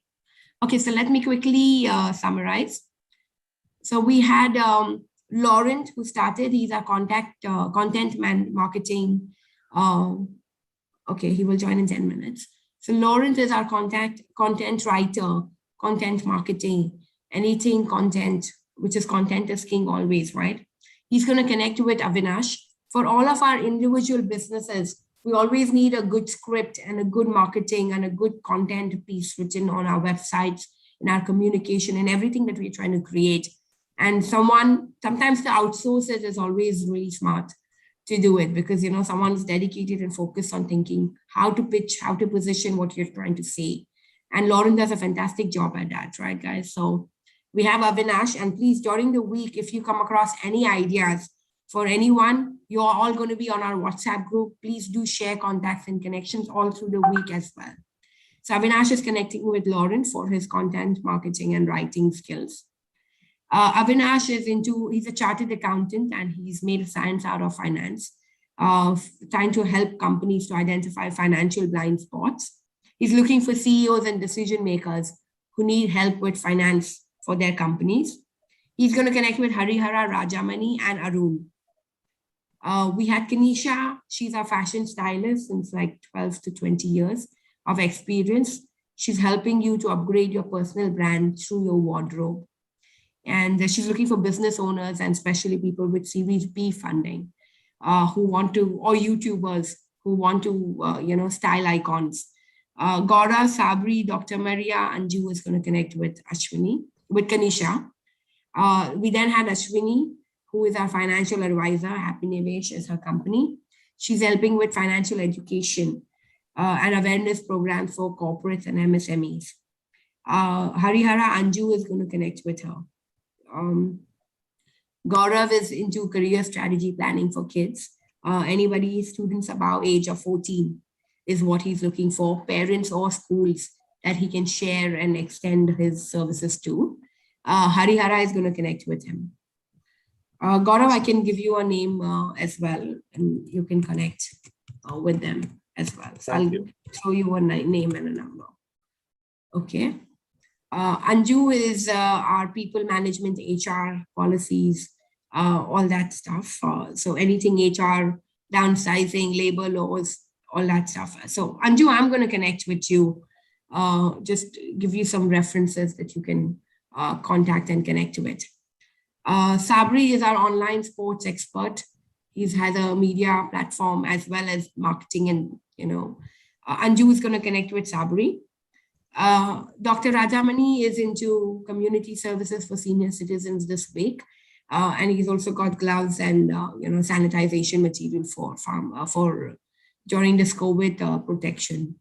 Okay, so let me quickly summarize. So we had Laurent who started, he's our content marketing. Okay, he will join in 10 minutes. So Laurent is our content writer content marketing, anything content, which is content is king always, right? He's going to connect with Avinash. For all of our individual businesses, we always need a good script and a good marketing and a good content piece written on our websites, in our communication, and everything that we're trying to create. And sometimes the outsources is always really smart to do it, because someone's dedicated and focused on thinking how to pitch, how to position what you're trying to say. And Lauren does a fantastic job at that, right, guys? So we have Avinash, and please, during the week, if you come across any ideas for anyone, you're all going to be on our WhatsApp group. Please do share contacts and connections all through the week as well. So Avinash is connecting with Lauren for his content marketing and writing skills. Avinash he's a chartered accountant, and he's made a science out of finance, trying to help companies to identify financial blind spots. He's looking for CEOs and decision makers who need help with finance for their companies. He's going to connect with Harihara, Rajamani, and Arun. We had Kanisha. She's a fashion stylist since like 12 to 20 years of experience. She's helping you to upgrade your personal brand through your wardrobe. And she's looking for business owners and especially people with Series B funding who want to, or YouTubers who want to, style icons. Gaurav, Sabri, Dr. Maria, Anju is going to connect with Kanisha. We then had Ashwini, who is our financial advisor. Happy Nivesh is her company. She's helping with financial education and awareness programs for corporates and MSMEs. Harihara, Anju is going to connect with her. Gaurav is into career strategy planning for kids. Students above age of 14 is what he's looking for, parents or schools that he can share and extend his services to. Harihara is going to connect with him. Gaurav, I can give you a name as well, and you can connect with them as well. So I'll show you a name and a number. Okay. Anju is our people management, HR policies, all that stuff. So anything HR, downsizing, labor laws, all that stuff. So Anju, I'm going to connect with you, just give you some references that you can contact and connect with. Sabri is our online sports expert. He's had a media platform as well as marketing, and Anju is going to connect with Sabri. Dr. Rajamani is into community services for senior citizens this week, and he's also got gloves and sanitization material for during this COVID protection.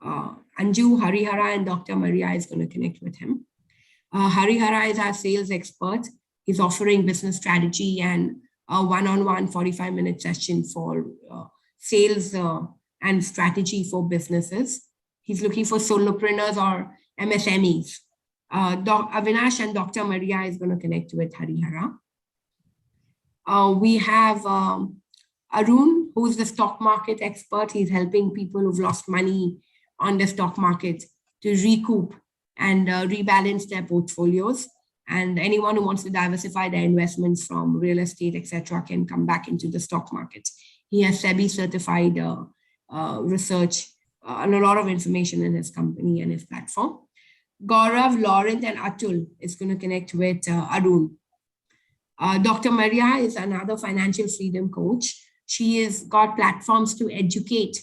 Anju, Harihara, and Dr. Maria is going to connect with him. Harihara is our sales expert. He's offering business strategy and a one-on-one 45-minute session for sales and strategy for businesses. He's looking for solopreneurs or MSMEs. Avinash and Dr. Maria is going to connect with Harihara. We have Arun, who's the stock market expert. He's helping people who've lost money on the stock market to recoup and rebalance their portfolios. And anyone who wants to diversify their investments from real estate, etc., can come back into the stock market. He has SEBI certified research and a lot of information in his company and his platform. Gaurav, Laurent, and Atul is going to connect with Arun. Dr. Maria is another financial freedom coach. She has got platforms to educate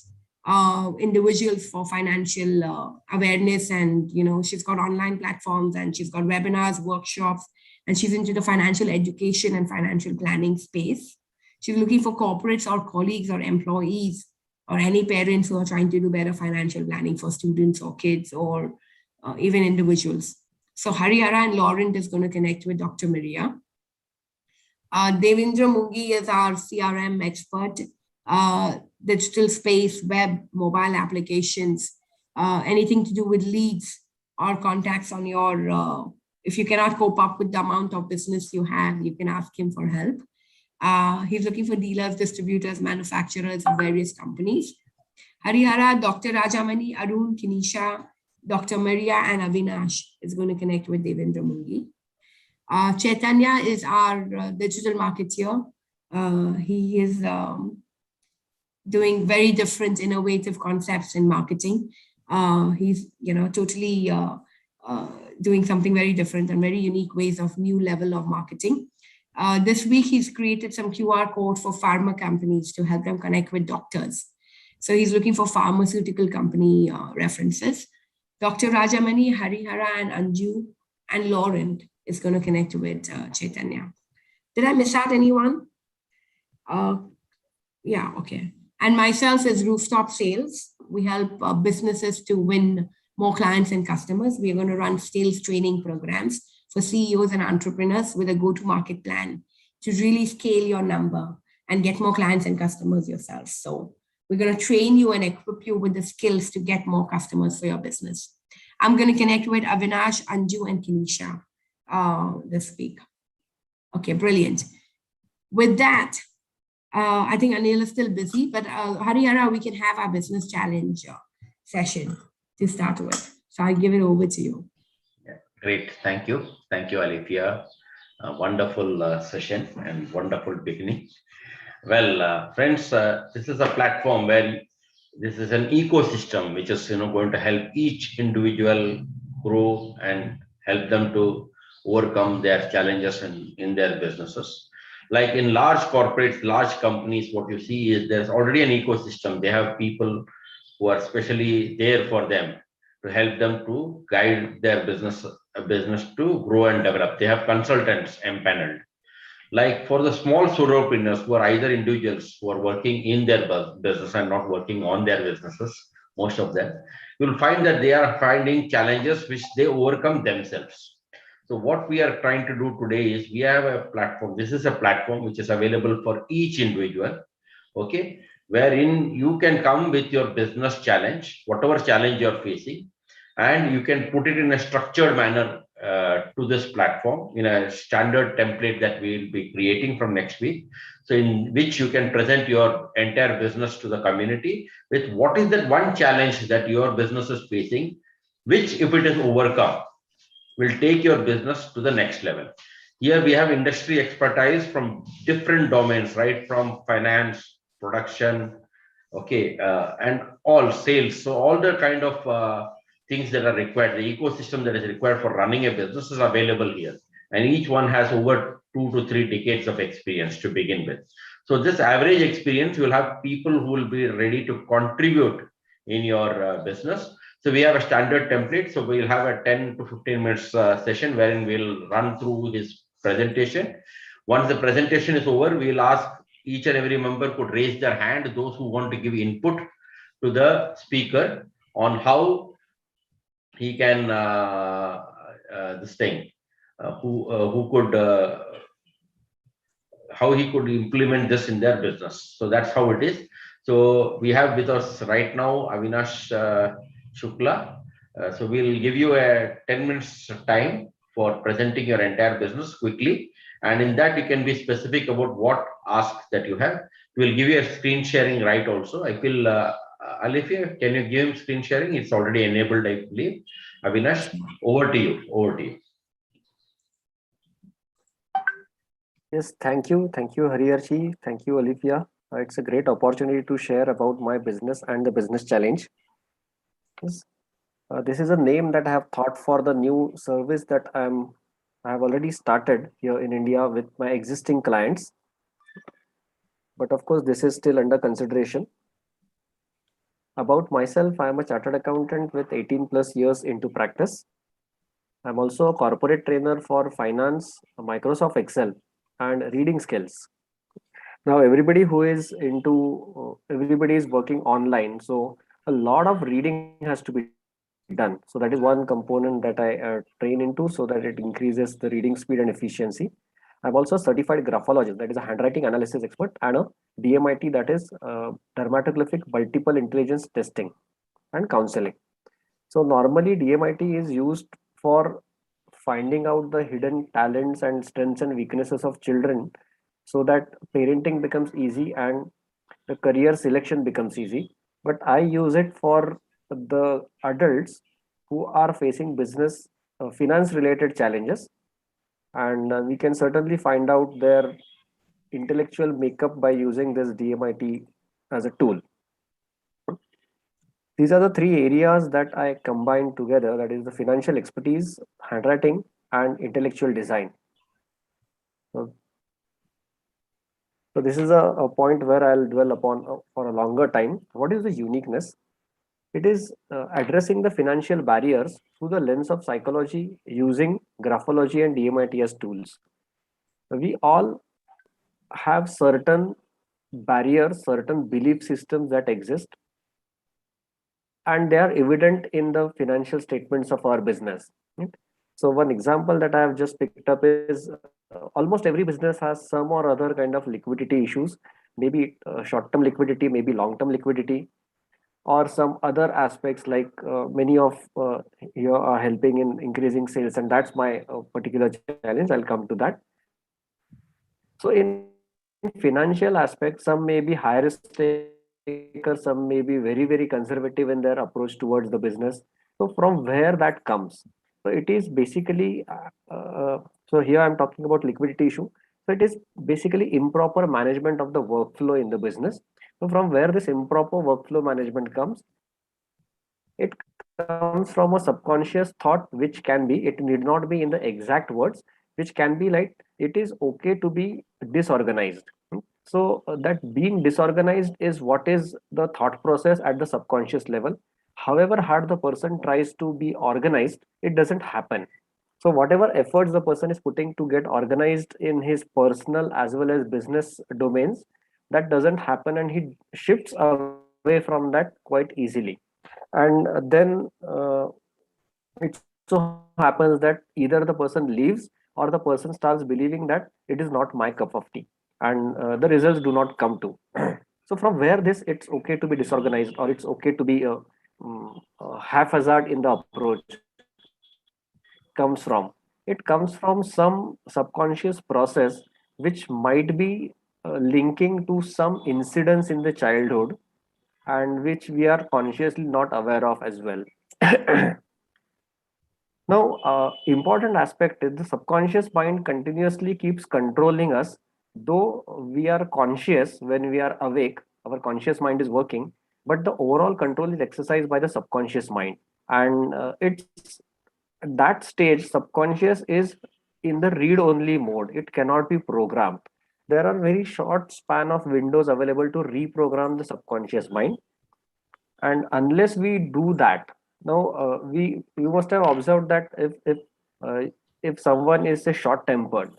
individuals for financial awareness, and she's got online platforms, and she's got webinars, workshops, and she's into the financial education and financial planning space. She's looking for corporates or colleagues or employees or any parents who are trying to do better financial planning for students or kids or even individuals. So Harihara and Laurent is going to connect with Dr. Maria. Devendra Mungi is our CRM expert. Digital space, web, mobile applications, anything to do with leads or contacts on your, if you cannot cope up with the amount of business you have, you can ask him for help. He's looking for dealers, distributors, manufacturers of various companies. Harihara, Dr. Rajamani, Arun, Kanisha, Dr. Maria, and Avinash is going to connect with Devendra Mungi. Chaitanya is our digital marketeer. He is doing very different, innovative concepts in marketing. He's, totally doing something very different and very unique ways of new level of marketing. This week, he's created some QR code for pharma companies to help them connect with doctors. So he's looking for pharmaceutical company references. Dr. Rajamani, Harihara, and Anju and Lauren is going to connect with Chaitanya. Did I miss out anyone? Yeah, okay. And myself is Rooftop Sales. We help businesses to win more clients and customers. We are going to run sales training programs for CEOs and entrepreneurs with a go-to-market plan to really scale your number and get more clients and customers yourself. So we're going to train you and equip you with the skills to get more customers for your business. I'm going to connect with Avinash, Anju, and Kenisha this week. Okay, brilliant. With that, I think Anil is still busy, but Harihara, we can have our business challenge session to start with. So I'll give it over to you. Yeah, great. Thank you. Thank you, Alithia. Wonderful session and wonderful beginning. Well, friends, this is a platform where this is an ecosystem which is going to help each individual grow and help them to overcome their challenges in their businesses. Like in large corporates, large companies, what you see is there's already an ecosystem. They have people who are specially there for them to help them to guide their business to grow and develop. They have consultants empaneled. Like for the small solopreneurs who are either individuals who are working in their business and not working on their businesses, most of them, you'll find that they are finding challenges which they overcome themselves. So what we are trying to do today is we have a platform. This is a platform which is available for each individual, okay, wherein you can come with your business challenge, whatever challenge you're facing, and you can put it in a structured manner to this platform in a standard template that we will be creating from next week. So in which you can present your entire business to the community with what is that one challenge that your business is facing, which if it is overcome, will take your business to the next level. Here we have industry expertise from different domains, right? From finance, production, okay, and all sales. So all the kind of things that are required, the ecosystem that is required for running a business is available here. And each one has over 2 to 3 decades of experience to begin with. So this average experience, you will have people who will be ready to contribute in your business. So we have a standard template. So we'll have a 10 to 15 minutes session wherein we'll run through his presentation. Once the presentation is over, we'll ask each and every member could raise their hand, those who want to give input to the speaker on how he can how he could implement this in their business. So that's how it is. So we have with us right now Avinash Shukla. So we'll give you a 10 minutes time for presenting your entire business quickly. And in that, you can be specific about what asks that you have. We'll give you a screen sharing right also. I feel, Alithia, can you give him screen sharing? It's already enabled, I believe. Avinash, over to you. Over to you. Yes, thank you. Thank you, Hariharji. Thank you, Olivia. It's a great opportunity to share about my business and the business challenge. Yes. This is a name that I have thought for the new service that I have already started here in India with my existing clients. But of course, this is still under consideration. About myself, I am a chartered accountant with 18 plus years into practice. I'm also a corporate trainer for finance, Microsoft Excel, and reading skills. Now, everybody who is into, everybody is working online. So a lot of reading has to be done. So that is one component that I train into so that it increases the reading speed and efficiency. I'm also a certified graphologist, that is a handwriting analysis expert, and a DMIT, that is dermatoglyphic multiple intelligence testing and counseling. So normally DMIT is used for finding out the hidden talents and strengths and weaknesses of children so that parenting becomes easy and the career selection becomes easy. But I use it for the adults who are facing business finance related challenges, and we can certainly find out their intellectual makeup by using this DMIT as a tool. These are the three areas that I combine together, that is the financial expertise, handwriting, and intellectual design. So, this is a point where I'll dwell upon for a longer time. What is the uniqueness? It is addressing the financial barriers through the lens of psychology using graphology and DMITS tools. We all have certain barriers, certain belief systems that exist, and they are evident in the financial statements of our business. Right? So one example that I have just picked up is almost every business has some or other kind of liquidity issues, maybe short-term liquidity, maybe long-term liquidity, or some other aspects like many of you are helping in increasing sales, and that's my particular challenge. I'll come to that. So in financial aspects, some may be high risk takers, some may be very, very conservative in their approach towards the business. So from where that comes? So it is basically, so here I'm talking about liquidity issue. So it is basically improper management of the workflow in the business. So from where this improper workflow management comes, it comes from a subconscious thought, which can be, it need not be in the exact words, which can be like, it is okay to be disorganized. So that being disorganized is what is the thought process at the subconscious level. However hard the person tries to be organized, it doesn't happen. So whatever efforts the person is putting to get organized in his personal as well as business domains, that doesn't happen, and he shifts away from that quite easily. And then it so happens that either the person leaves or the person starts believing that it is not my cup of tea, and the results do not come to. So from where this, it's okay to be disorganized, or it's okay to be haphazard in the approach, comes from, it comes from some subconscious process which might be linking to some incidents in the childhood, and which we are consciously not aware of as well. Now, important aspect is the subconscious mind continuously keeps controlling us. Though we are conscious when we are awake, our conscious mind is working, but the overall control is exercised by the subconscious mind. And it's that stage, subconscious is in the read only mode. It cannot be programmed. There are very short span of windows available to reprogram the subconscious mind, and unless we do that, now we you must have observed that uh, if someone is a short tempered,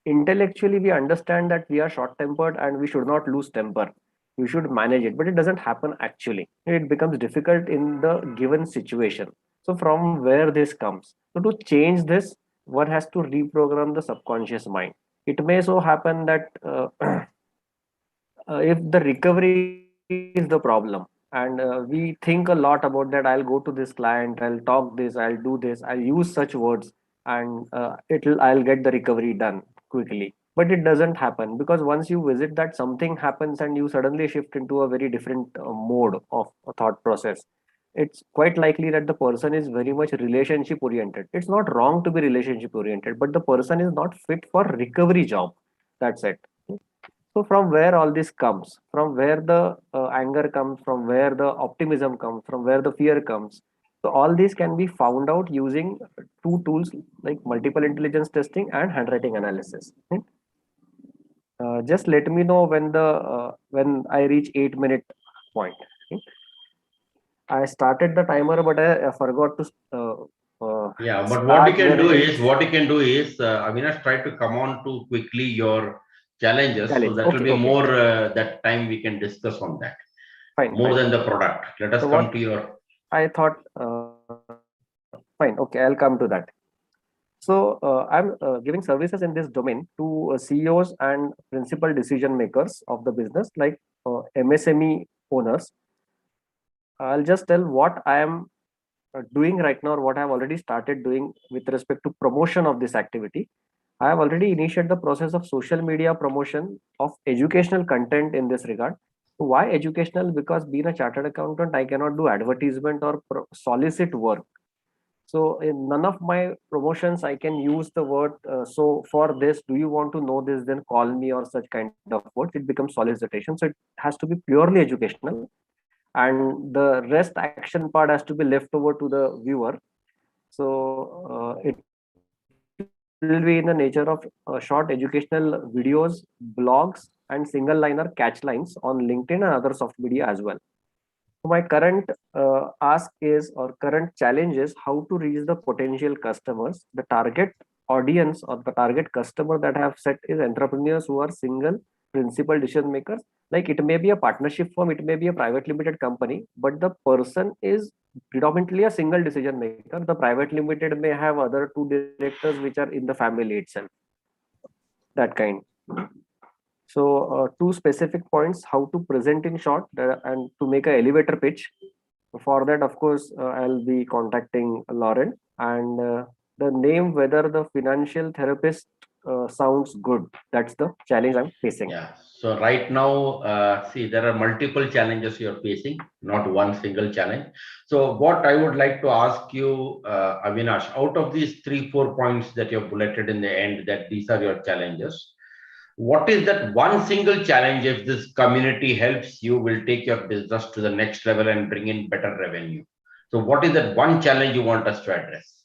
intellectually we understand that we are short tempered and we should not lose temper, we should manage it, but it doesn't happen actually. It becomes difficult in the given situation. So from where this comes, so to change this, one has to reprogram the subconscious mind. It may so happen that if the recovery is the problem, and we think a lot about that, I'll go to this client, I'll talk this, I'll do this, I'll use such words, and I'll get the recovery done quickly, but it doesn't happen, because once you visit that, something happens and you suddenly shift into a very different mode of a thought process. It's quite likely that the person is very much relationship oriented. It's not wrong to be relationship oriented, but the person is not fit for recovery job. That's it. So from where all this comes, from where the anger comes, from where the optimism comes, from where the fear comes. So all these can be found out using two tools like multiple intelligence testing and handwriting analysis. Just let me know when I reach 8 minute point. I started the timer, but I forgot to. Yeah, but Start where what you can do is, Avinash, try to come on to quickly your challenges, so challenge. that will Okay, be okay, more that time we can discuss on that fine, more fine. than the product. Let us So come what to your. I thought, fine, okay, I'll come to that. So I'm giving services in this domain to CEOs and principal decision makers of the business, like MSME owners. I'll just tell what I am doing right now, or what I've already started doing with respect to promotion of this activity. I have already initiated the process of social media promotion of educational content in this regard. Why educational? Because being a chartered accountant, I cannot do advertisement or solicit work. So in none of my promotions, I can use the word, so for this, do you want to know this, then call me, or such kind of words. It becomes solicitation. So it has to be purely educational. and the rest action part has to be left over to the viewer. So it will be in the nature of short educational videos, blogs, and single liner catch lines on LinkedIn and other soft media as well. So my current ask is, or current challenge is, how to reach the potential customers. The target audience or the target customer that I have set is entrepreneurs who are single principal decision makers. Like, it may be a partnership firm, it may be a private limited company, but the person is predominantly a single decision maker. The private limited may have other two directors which are in the family itself. That kind. So two specific points, how to present in short and to make an elevator pitch. For that, of course, I'll be contacting Lauren, and the name, whether the financial therapist sounds good. That's the challenge I'm facing. Yeah. So right now, see, there are multiple challenges you're facing, not one single challenge. So what I would like to ask you, Avinash, out of these 3-4 points that you've bulleted in the end, that these are your challenges, what is that one single challenge, if this community helps you, will take your business to the next level and bring in better revenue? So what is that one challenge you want us to address?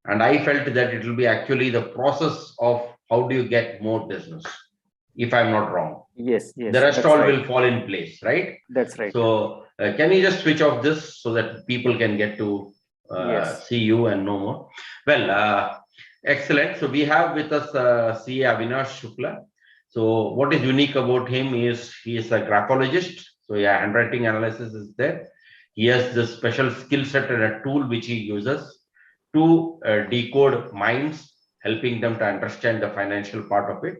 And I felt that it will be actually the process of how do you get more business, if I'm not wrong. Yes, yes. The rest all will fall in place, right? That's right. So can you just switch off this so that people can get to see you and know more? Well, excellent. So we have with us CA Avinash Shukla. So what is unique about him is he is a graphologist. So yeah, handwriting analysis is there. He has this special skill set and a tool which he uses to decode minds, helping them to understand the financial part of it.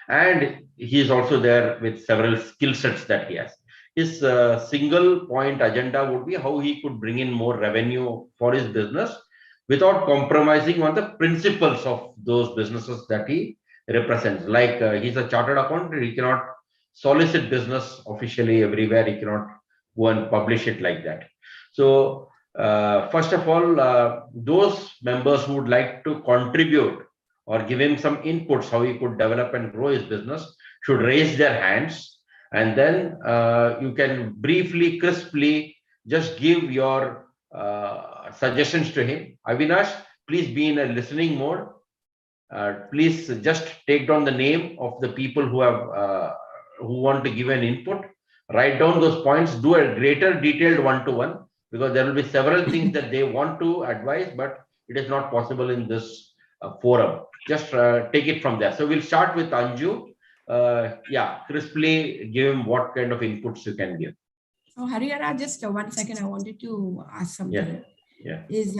And he is also there with several skill sets that he has. His single point agenda would be how he could bring in more revenue for his business without compromising on the principles of those businesses that he represents. Like he's a chartered accountant, he cannot solicit business officially everywhere. He cannot go and publish it like that. So first of all, those members who would like to contribute or give him some inputs how he could develop and grow his business should raise their hands, and then you can briefly, crisply just give your suggestions to him. Avinash, please be in a listening mode. Please just take down the name of the people who have who want to give an input. Write down those points. Do a greater detailed one-to-one, because there will be several things that they want to advise, but it is not possible in this forum. Just take it from there. So we'll start with Anju. Yeah, crisply give him what kind of inputs you can give. So Harihara, just 1 second, I wanted to ask something. Yeah. Is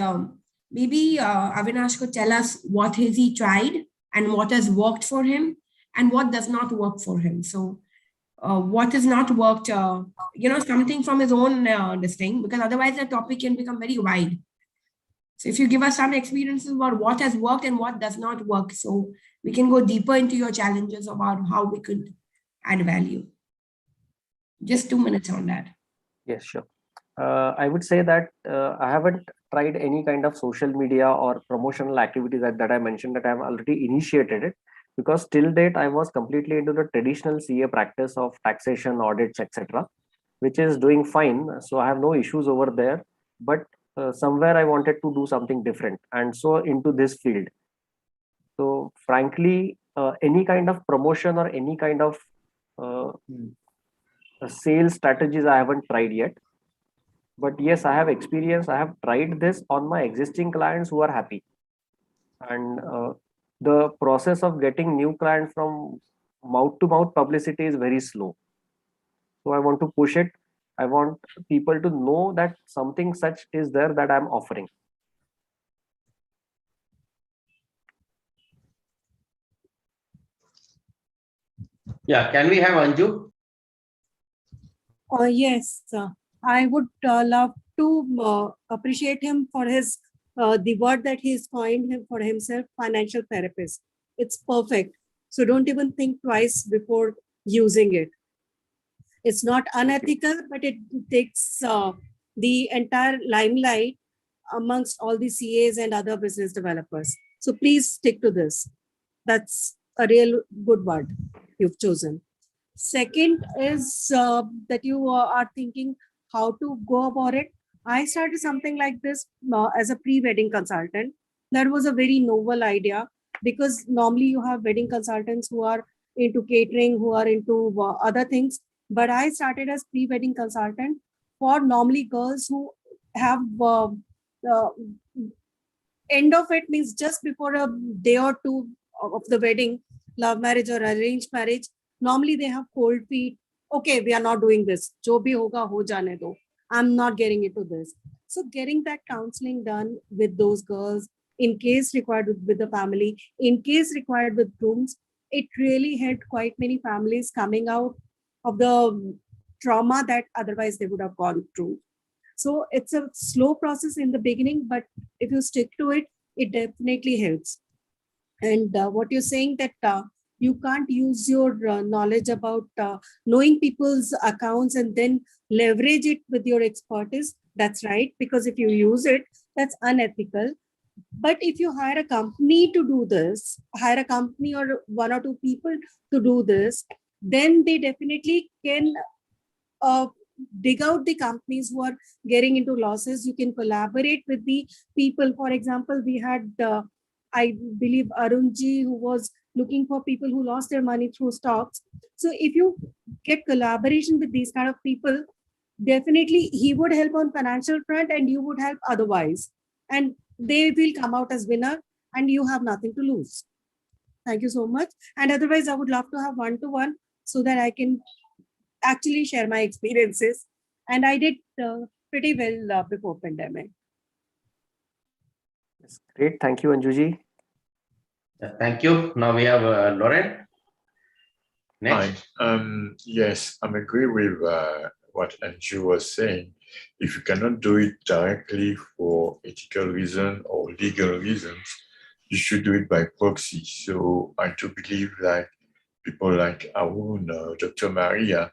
maybe Avinash could tell us what has he tried and what has worked for him and what does not work for him. So what has not worked, something from his own this thing, because otherwise the topic can become very wide. So if you give us some experiences about what has worked and what does not work, so we can go deeper into your challenges about how we could add value. Just 2 minutes on that. Yes, sure. I would say that I haven't tried any kind of social media or promotional activities that I mentioned, that I have already initiated it, because till date I was completely into the traditional CA practice of taxation, audits, etc., which is doing fine. So I have no issues over there. But somewhere I wanted to do something different, and so into this field. So frankly, any kind of promotion or any kind of sales strategies I haven't tried yet. But yes, I have experience. I have tried this on my existing clients who are happy. And the process of getting new clients from mouth to mouth publicity is very slow. So I want to push it. I want people to know that something such is there that I'm offering. Yeah, can we have Anju? Yes, I would love to appreciate him for his the word that he's coined him for himself, financial therapist. It's perfect. So don't even think twice before using it. It's not unethical, but it takes the entire limelight amongst all the CAs and other business developers. So please stick to this. That's a real good word you've chosen. Second is that you are thinking how to go about it. I started something like this as a pre-wedding consultant. That was a very novel idea because normally you have wedding consultants who are into catering, who are into other things. But I started as pre-wedding consultant for normally girls who have uh, end of it means just before a day or two of the wedding, love marriage or arranged marriage, normally they have cold feet. Okay, we are not doing this. Jo bhi hoga ho jane do. I'm not getting into this. So getting that counseling done with those girls, in case required with the family, in case required with grooms, it really helped quite many families coming out of the trauma that otherwise they would have gone through. So it's a slow process in the beginning, but if you stick to it, it definitely helps. And what you're saying that you can't use your knowledge about knowing people's accounts and then leverage it with your expertise, that's right. Because if you use it, that's unethical. But if you hire a company to do this, hire a company or one or two people to do this, then they definitely can uh, dig out the companies who are getting into losses. You can collaborate with the people. For example, we had, I believe, Arunji, who was looking for people who lost their money through stocks. So if you get collaboration with these kind of people, definitely he would help on financial front and you would help otherwise. And they will come out as winner and you have nothing to lose. Thank you so much. And otherwise, I would love to have one-to-one so that I can actually share my experiences, and I did pretty well before pandemic. Yes, great. Thank you, Anjuji. Thank you. Now we have Lauren. Next. Hi. Yes, I'm agree with what Anju was saying. If you cannot do it directly for ethical reason or legal reasons, you should do it by proxy. So I do believe that people like Arun, Dr. Maria,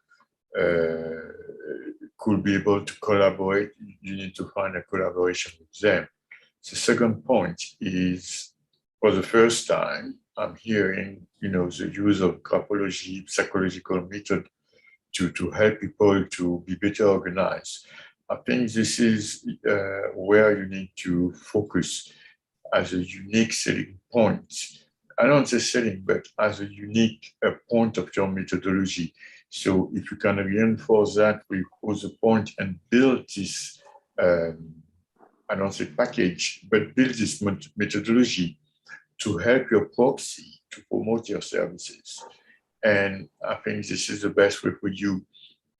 could be able to collaborate. You need to find a collaboration with them. The second point is, for the first time, I'm hearing, the use of graphology, psychological method to help people to be better organized. I think this is where you need to focus as a unique selling point. I don't say selling, but as a unique point of your methodology. So if you can reinforce that with other point and build this, I don't say package, but build this methodology to help your proxy to promote your services. And I think this is the best way for you,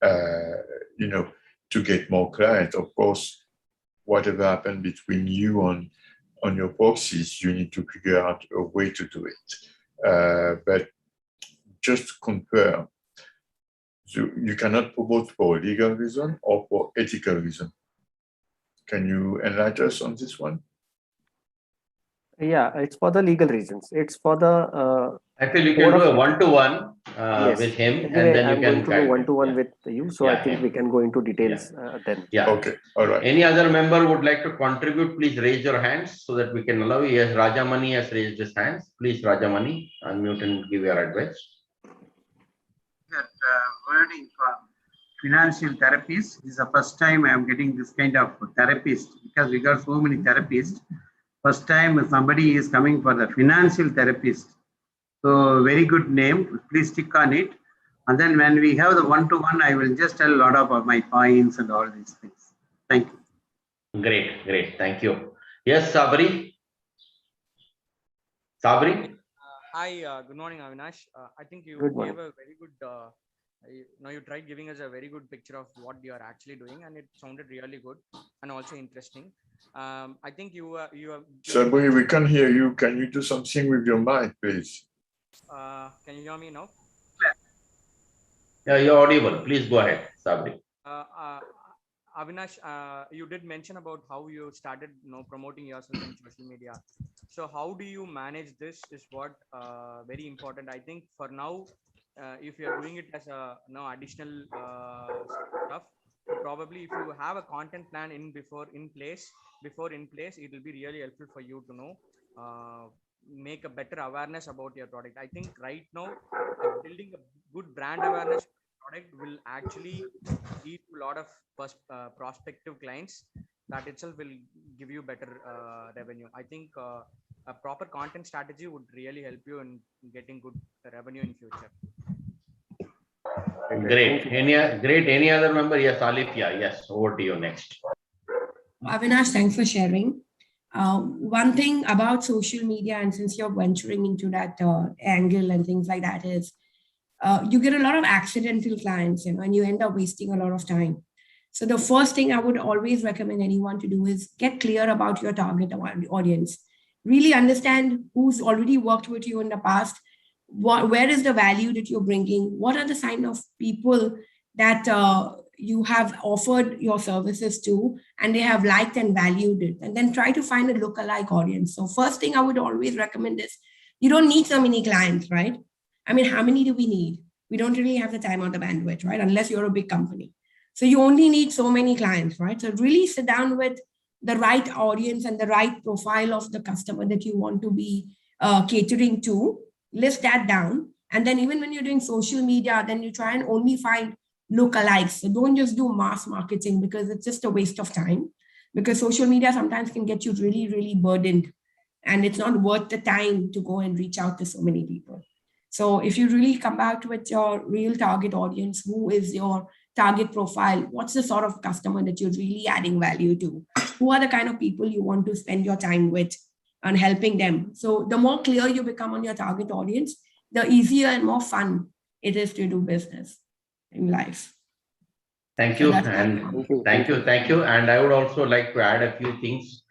to get more clients. Of course, whatever happened between you on your proxies, you need to figure out a way to do it. But just to confirm, you cannot promote for legal reason or for ethical reason. Can you enlighten us on this one? Yeah, it's for the legal reasons. It's for the. I feel you can do a one-to-one yes. with him, Anyway, and then you I'm can going to do one-to-one with you. So I think we can go into details then. Yeah. Okay. All right. Any other member would like to contribute? Please raise your hands so that we can allow you. Yes, Rajamani has raised his hands. Please, Rajamani, unmute and give your advice. That wording for financial therapist. This is the first time I am getting this kind of therapist, because we got so many therapists. First time somebody is coming for the financial therapist. So very good name. Please stick on it. And then when we have the one-to-one, I will just tell a lot of my points and all these things. Thank you. Great, great. Thank you. Yes, Sabri. Sabri. Hi, good morning, Avinash. I think you gave a very good, you tried giving us a very good picture of what you are actually doing, and it sounded really good and also interesting. I think you have. Sabri, we can't hear you. Can you do something with your mic, please? Can you hear me now? Yeah, you're audible. Please go ahead, Sabri. Avinash, you did mention about how you started, promoting yourself in social media. So how do you manage this is what very important. I think for now, if you're doing it as a additional stuff, so probably if you have a content plan in place, it will be really helpful for you to know, make a better awareness about your product. I think right now, building a good brand awareness product will actually lead to a lot of prospective clients. That itself will give you better revenue. I think a proper content strategy would really help you in getting good revenue in future. Great. Any other member? Yes, Alifia. Yes, over to you next. Avinash, thanks for sharing. One thing about social media, and since you're venturing into that angle and things like that, is you get a lot of accidental clients, and you end up wasting a lot of time. So the first thing I would always recommend anyone to do is get clear about your target audience. Really understand who's already worked with you in the past. Where is the value that you're bringing? What are the kind of people that you have offered your services to, and they have liked and valued it? And then try to find a lookalike audience. So first thing I would always recommend is you don't need so many clients, right? I mean, how many do we need? We don't really have the time or the bandwidth, right? Unless you're a big company. So you only need so many clients, right? So really sit down with the right audience and the right profile of the customer that you want to be catering to. List that down. And then even when you're doing social media, then you try and only find lookalikes. So don't just do mass marketing, because it's just a waste of time. Because social media sometimes can get you really, really burdened. And it's not worth the time to go and reach out to so many people. So if you really come out with your real target audience, who is your target profile? What's the sort of customer that you're really adding value to? Who are the kind of people you want to spend your time with and helping them? So the more clear you become on your target audience, the easier and more fun it is to do business in life. Thank you. Thank you. And I would also like to add a few things.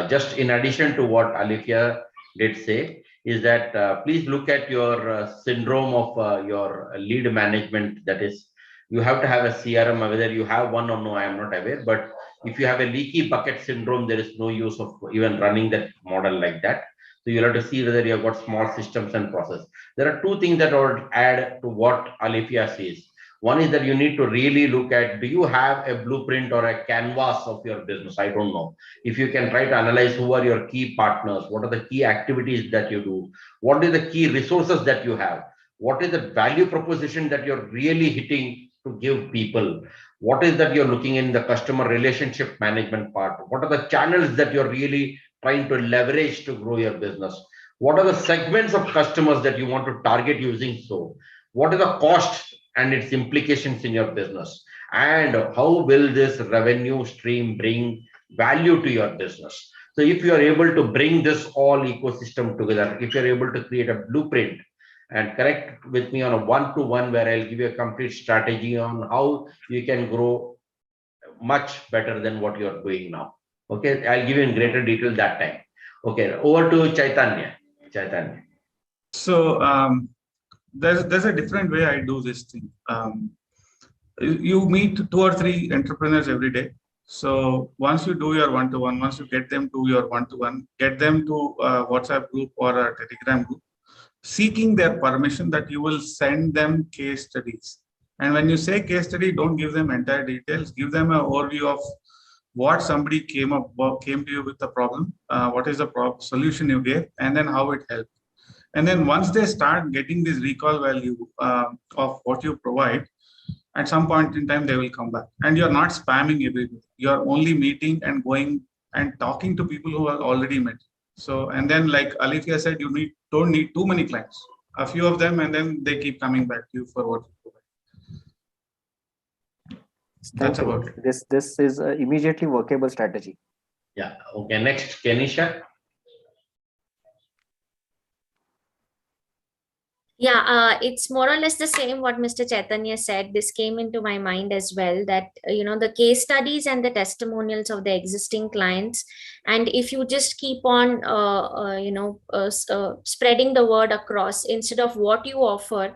Just in addition to what Alifia did say, is that please look at your syndrome of your lead management. That is, you have to have a CRM, whether you have one or no, I am not aware. But if you have a leaky bucket syndrome, there is no use of even running that model like that. So you'll have to see whether you have got small systems and process. There are two things that I would add to what Alifia says. One is that you need to really look at, do you have a blueprint or a canvas of your business? I don't know. If you can try to analyze who are your key partners, what are the key activities that you do, what are the key resources that you have, what is the value proposition that you're really hitting to give people, what is that you're looking in the customer relationship management part, what are the channels that you're really trying to leverage to grow your business, what are the segments of customers that you want to target using, so what are the costs and its implications in your business, and how will this revenue stream bring value to your business. So if you are able to bring this all ecosystem together, if you're able to create a blueprint, and connect with me on a one-to-one where I'll give you a complete strategy on how you can grow much better than what you're doing now. Okay, I'll give you in greater detail that time. Okay, over to Chaitanya. So there's a different way I do this thing. You meet 2 or 3 entrepreneurs every day. So once you do your one-to-one, once you get them to your one-to-one, get them to a WhatsApp group or a Telegram group, seeking their permission that you will send them case studies. And when you say case study, don't give them entire details, give them an overview of what somebody came to you with the problem, what is the solution you gave, and then how it helped. And then once they start getting this recall value of what you provide, at some point in time, they will come back. And you're not spamming everybody. You're only meeting and going and talking to people who are already met. So, and then like Alifia said, you don't need too many clients, a few of them, and then they keep coming back to you for what you provide. That's about it. This is an immediately workable strategy. Yeah. Okay. Next, Kenisha. Yeah, it's more or less the same what Mr. Chaitanya said. This came into my mind as well, that the case studies and the testimonials of the existing clients, and if you just keep on spreading the word across instead of what you offer,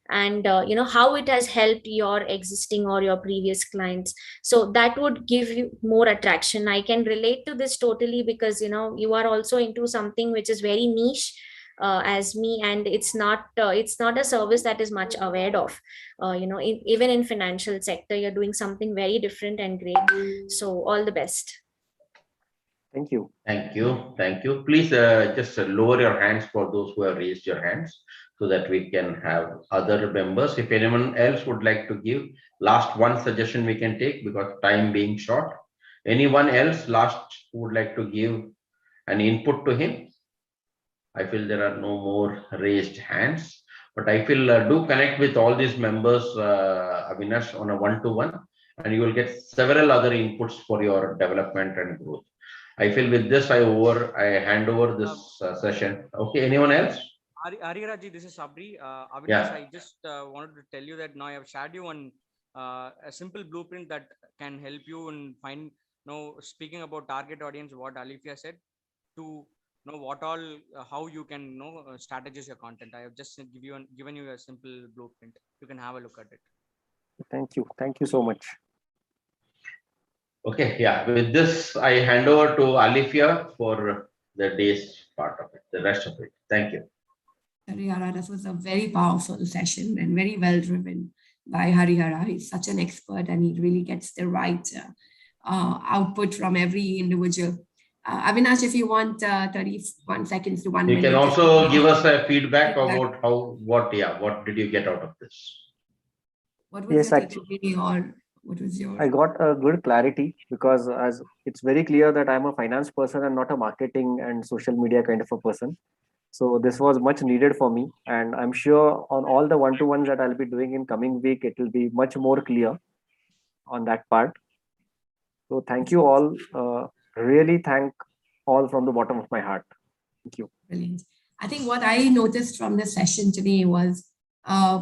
and how it has helped your existing or your previous clients, so that would give you more attraction. I can relate to this totally, because you are also into something which is very niche as me, and it's not a service that is much aware of. Even in financial sector, you're doing something very different and great. So all the best. Thank you. Thank you. Please just lower your hands for those who have raised your hands. so that we can have other members. If anyone else would like to give last one suggestion, we can take because time being short. Anyone else last would like to give an input to him? I feel there are no more raised hands, but I feel do connect with all these members, Avinash, on a one-to-one, and you will get several other inputs for your development and growth. I feel with this, I hand over this session. Okay, anyone else? Ariraji, this is Sabri. Avinash, Yeah. I just wanted to tell you that now I have shared you on a simple blueprint that can help you in speaking about target audience, what Alifia said, to know what all, how you can strategize your content. I have just given you a simple blueprint. You can have a look at it. Thank you. Thank you so much. Okay, yeah. With this, I hand over to Alifia for the day's part of it, the rest of it. Thank you. Harihara, this was a very powerful session and very well driven by Harihara. He's such an expert and he really gets the right output from every individual. Avinash, if you want 31 seconds to 1 minute. You can also give us a feedback about what did you get out of this? What was your takeaway or what was your? I got a good clarity because as it's very clear that I'm a finance person and not a marketing and social media kind of a person. So this was much needed for me. And I'm sure on all the one-to-ones that I'll be doing in coming week, it will be much more clear on that part. So thank you all. Really thank all from the bottom of my heart. Thank you. Brilliant. I think what I noticed from this session today was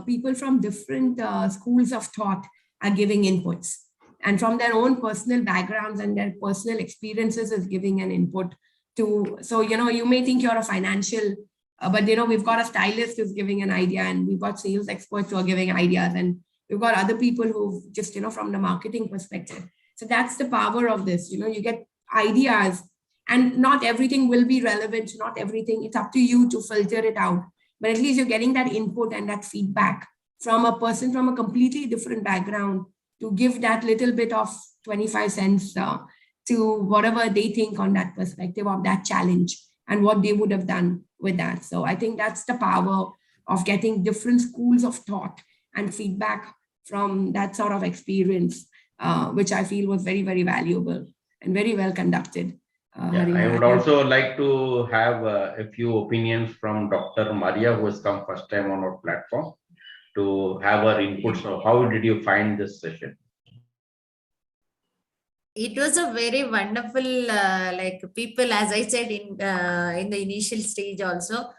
people from different schools of thought are giving inputs, and from their own personal backgrounds and their personal experiences is giving an input to. So, you may think you're a financial, but, we've got a stylist who's giving an idea, and we've got sales experts who are giving ideas, and we've got other people who just, from the marketing perspective. So that's the power of this. You get ideas, and not everything will be relevant. Not everything. It's up to you to filter it out. But at least you're getting that input and that feedback from a person from a completely different background to give that little bit of 25 cents to whatever they think on that perspective of that challenge and what they would have done with that. So I think that's the power of getting different schools of thought and feedback from that sort of experience, which I feel was very, very valuable and very well conducted. I would also like to have a few opinions from Dr. Maria, who has come first time on our platform, to have her inputs. So how did you find this session? It was a very wonderful, people, as I said in the initial stage also,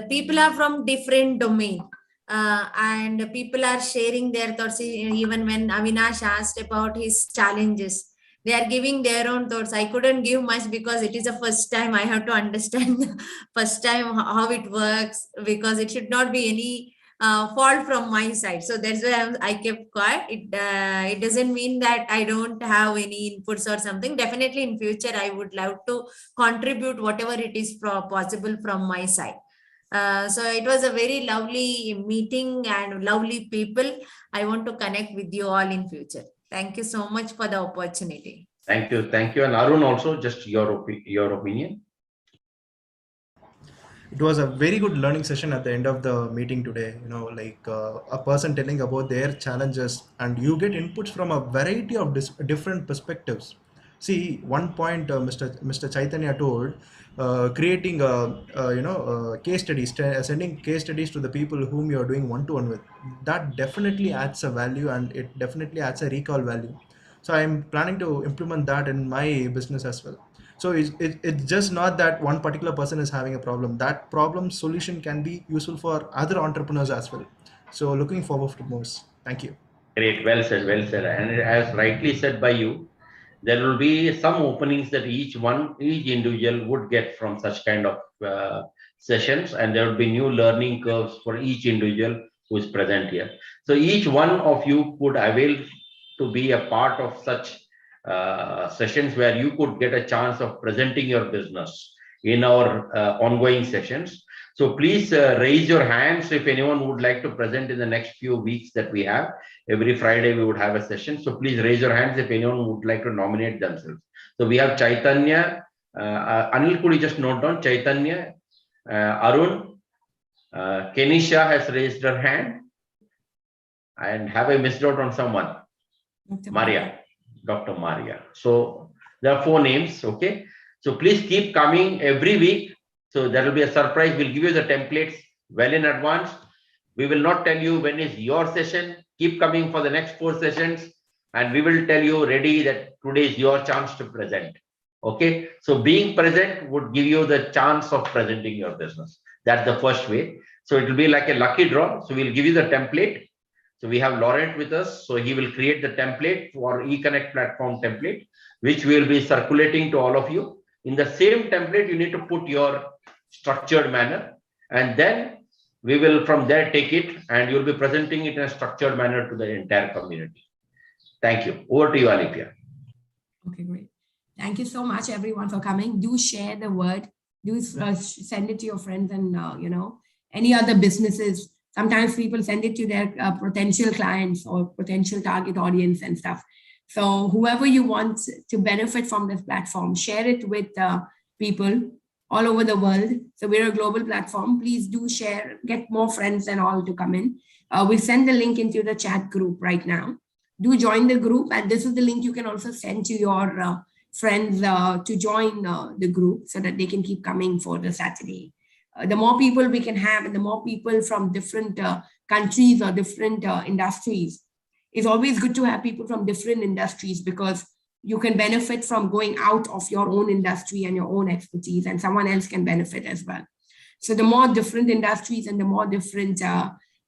people are from different domain. And people are sharing their thoughts. Even when Avinash asked about his challenges, they are giving their own thoughts. I couldn't give much because it is the first time. I have to understand first time how it works, because it should not be any fault from my side. So that's why I kept quiet. It doesn't mean that I don't have any inputs or something. Definitely in future, I would love to contribute whatever it is possible from my side. So it was a very lovely meeting and lovely people. I want to connect with you all in future. Thank you so much for the opportunity. Thank you. Thank you. And Arun, also just your opinion. It was a very good learning session at the end of the meeting today. A person telling about their challenges, and you get inputs from a variety of different perspectives. See, one point Mr. Chaitanya told, creating case studies, sending case studies to the people whom you are doing one-to-one with. That definitely adds a value, and it definitely adds a recall value. So I'm planning to implement that in my business as well. So it's just not that one particular person is having a problem. That problem solution can be useful for other entrepreneurs as well. So looking forward to more. Thank you. Great, well said, well said. And as rightly said by you, there will be some openings that each individual would get from such kind of sessions, and there will be new learning curves for each individual who is present here. So each one of you could avail to be a part of such sessions where you could get a chance of presenting your business in our ongoing sessions. So please raise your hands if anyone would like to present in the next few weeks that we have. Every Friday we would have a session. So please raise your hands if anyone would like to nominate themselves. So we have Chaitanya, Anil, could you just note down Chaitanya, Arun, Kenisha has raised her hand. And have I missed out on someone? Maria, Dr. Maria. So there are 4 names, okay? So please keep coming every week. So there will be a surprise. We'll give you the templates well in advance. We will not tell you when is your session. Keep coming for the next 4 sessions. And we will tell you ready that today is your chance to present. Okay? So being present would give you the chance of presenting your business. That's the first way. So it will be like a lucky draw. So we'll give you the template. So we have Laurent with us. So he will create the template for eConnect platform template, which we will be circulating to all of you. In the same template, you need to put your structured manner, and then we will from there take it and you'll be presenting it in a structured manner to the entire community. Thank you. Over to you, Alipia. Okay, great. Thank you so much, everyone, for coming. Do share the word. Do send it to your friends and, any other businesses. Sometimes people send it to their potential clients or potential target audience and stuff. So whoever you want to benefit from this platform, share it with people all over the world. So we're a global platform. Please do share, get more friends and all to come in. We'll send the link into the chat group right now. Do join the group. And this is the link you can also send to your friends to join the group so that they can keep coming for the Saturday. The more people we can have and the more people from different countries or different industries, it's always good to have people from different industries because you can benefit from going out of your own industry and your own expertise, and someone else can benefit as well. So the more different industries and the more different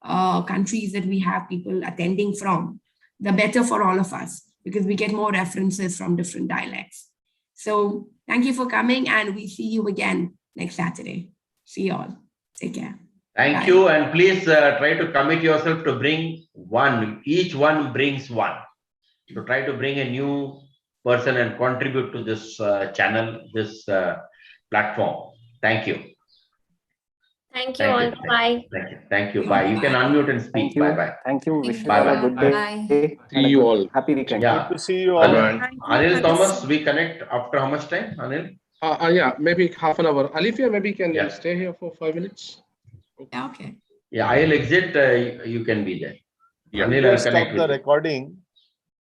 countries that we have people attending from, the better for all of us because we get more references from different dialects. So thank you for coming, and we see you again next Saturday. See you all. Take care. Thank you. And please try to commit yourself to bring one. Each one brings one. So try to bring a new person and contribute to this channel, this platform. Thank you. Thank you all. Bye. Thank you. Thank you. Bye. You can unmute and speak. Bye-bye. Thank you. Wish you all a good day. See you all. Happy weekend. Yeah. Good to see you all. Anil Thomas, we connect after how much time, Anil? Yeah, maybe half an hour. Alifia, maybe can you stay here for 5 minutes? Okay. Yeah, I'll exit. You can be there. Yeah. Anil, I'll Stop connect the with you. recording.